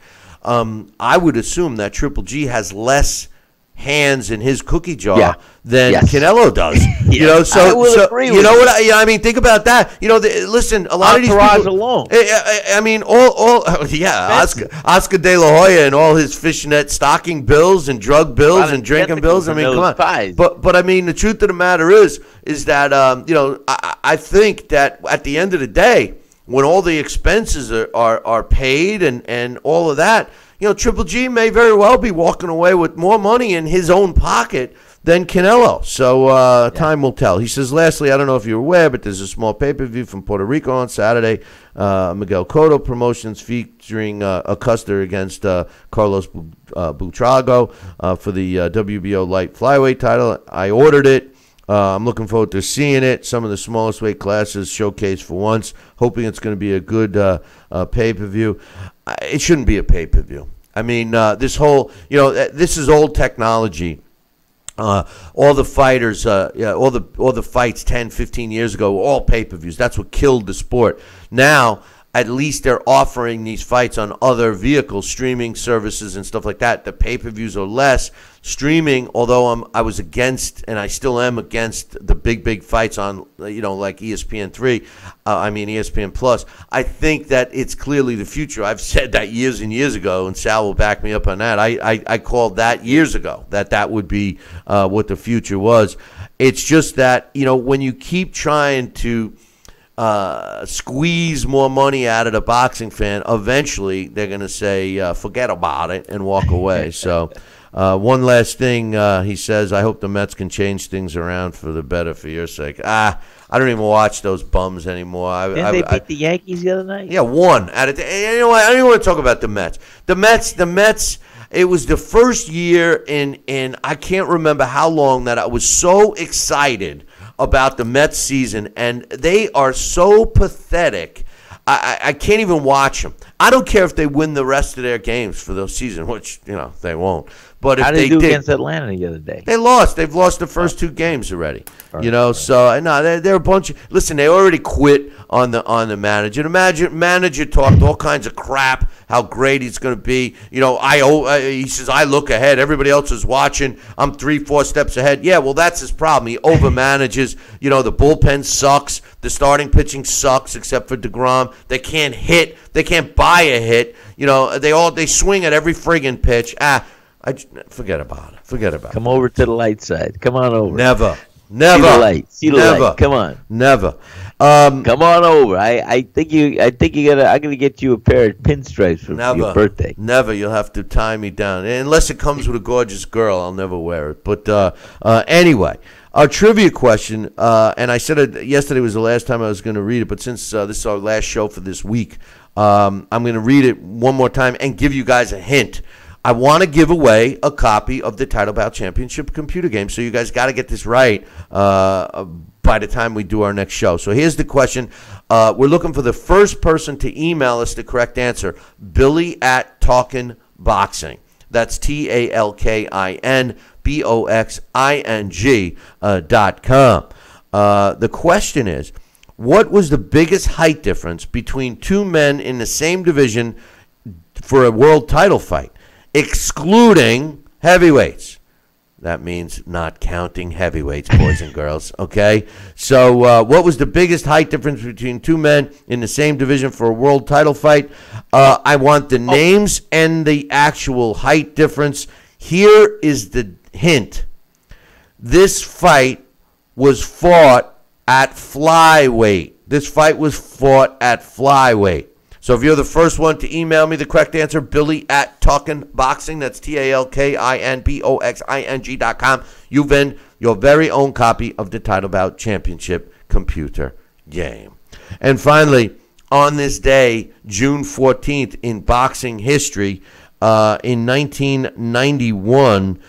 S3: I would assume that Triple G has less hands in his cookie jar than Canelo does.
S4: I will agree with
S3: what I mean. Think about that. Listen, a lot of these people
S4: alone.
S3: I mean, Oscar De La Hoya and all his fishnet stocking bills and drug bills and drinking bills. I mean, come on. But I mean, the truth of the matter is that I think that at the end of the day, when all the expenses are paid and all of that, Triple G may very well be walking away with more money in his own pocket than Canelo. So time will tell. He says, lastly, I don't know if you're aware, but there's a small pay-per-view from Puerto Rico on Saturday. Miguel Cotto Promotions featuring Acosta against Carlos Buitrago for the WBO light flyweight title. I ordered it. I'm looking forward to seeing it. Some of the smallest weight classes showcased for once. Hoping it's going to be a good pay-per-view. It shouldn't be a pay-per-view. I mean, this whole, this is old technology. All the fighters, all the fights 10, 15 years ago were all pay-per-views. That's what killed the sport. Now, at least they're offering these fights on other vehicles, streaming services and stuff like that. The pay-per-views are less. Streaming, although I was against, and I still am against the big fights on, like ESPN3, ESPN Plus. I think that it's clearly the future. I've said that years and years ago, and Sal will back me up on that. I called that years ago, that would be what the future was. It's just that, when you keep trying to squeeze more money out of the boxing fan, eventually they're going to say, forget about it and walk away. So one last thing, he says, I hope the Mets can change things around for the better for your sake. I don't even watch those bums anymore.
S4: Didn't they beat the Yankees the other night?
S3: Yeah, one. You know what? I don't even want to talk about the Mets. The Mets, it was the first year in I can't remember how long that I was so excited about the Mets season, and they are so pathetic. I can't even watch them. I don't care if they win the rest of their games for the season, which, they won't. But if
S4: how did
S3: they
S4: do
S3: did
S4: against Atlanta the other day?
S3: They lost. They've lost the first two games already. So no, they're a bunch of. Listen, they already quit on the manager. The manager talked all kinds of crap. How great he's going to be. He says I look ahead. Everybody else is watching. I'm 3-4 steps ahead. Yeah, well, that's his problem. He overmanages. The bullpen sucks. The starting pitching sucks, except for DeGrom. They can't hit. They can't buy a hit. They swing at every friggin' pitch. Forget about it. Forget about it.
S4: Come over to the light side. Come on over.
S3: Never.
S4: See the light. See the light. Come on.
S3: Never.
S4: Come on over. I think you gotta. I'm gonna get you a pair of pinstripes for your birthday.
S3: Never. You'll have to tie me down, unless it comes with a gorgeous girl. I'll never wear it. But anyway, our trivia question, and I said it yesterday was the last time I was going to read it, but since this is our last show for this week, I'm going to read it one more time and give you guys a hint. I want to give away a copy of the Title Bout Championship computer game, so you guys got to get this right by the time we do our next show. So here's the question. We're looking for the first person to email us the correct answer, Billy@TalkinBoxing. That's TalkinBoxing.com. The question is, what was the biggest height difference between two men in the same division for a world title fight, excluding heavyweights? That means not counting heavyweights, boys and girls, okay? So what was the biggest height difference between two men in the same division for a world title fight? I want the names and the actual height difference. Here is the hint. This fight was fought at flyweight. This fight was fought at flyweight. So if you're the first one to email me the correct answer, Billy@TalkinBoxing, that's TalkinBoxing.com, you win your very own copy of the Title Bout Championship computer game. And finally, on this day, June 14th, in boxing history, in 1991,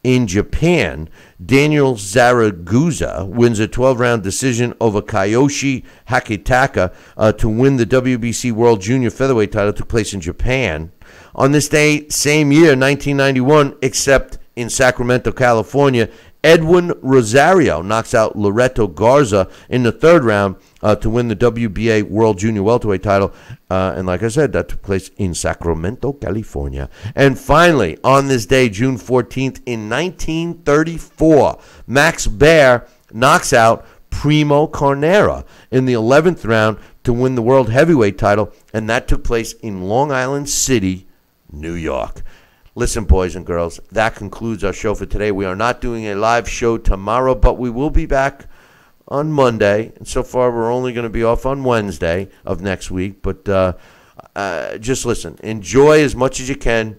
S3: in Japan, Daniel Zaragoza wins a 12-round decision over Kiyoshi Hakitaka to win the WBC World Junior Featherweight title. Took place in Japan. On this day, same year, 1991, except in Sacramento, California, Edwin Rosario knocks out Loreto Garza in the third round to win the WBA World Junior Welterweight title. And like I said, that took place in Sacramento, California. And finally, on this day, June 14th, in 1934, Max Baer knocks out Primo Carnera in the 11th round to win the World Heavyweight title. And that took place in Long Island City, New York. Listen, boys and girls, that concludes our show for today. We are not doing a live show tomorrow, but we will be back on Monday. And so far, we're only going to be off on Wednesday of next week. But just listen. Enjoy as much as you can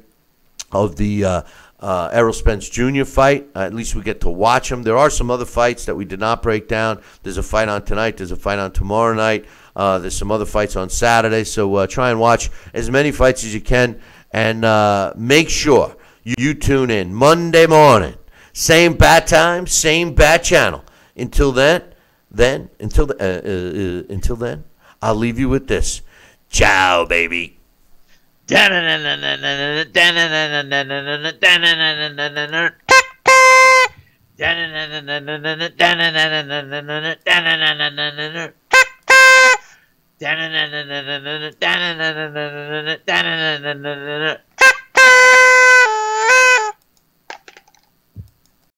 S3: of the Errol Spence Jr. fight. At least we get to watch them. There are some other fights that we did not break down. There's a fight on tonight. There's a fight on tomorrow night. There's some other fights on Saturday. So try and watch as many fights as you can. And make sure you tune in Monday morning. Same bat time, same bat channel. Until then, I'll leave you with this. Ciao, baby.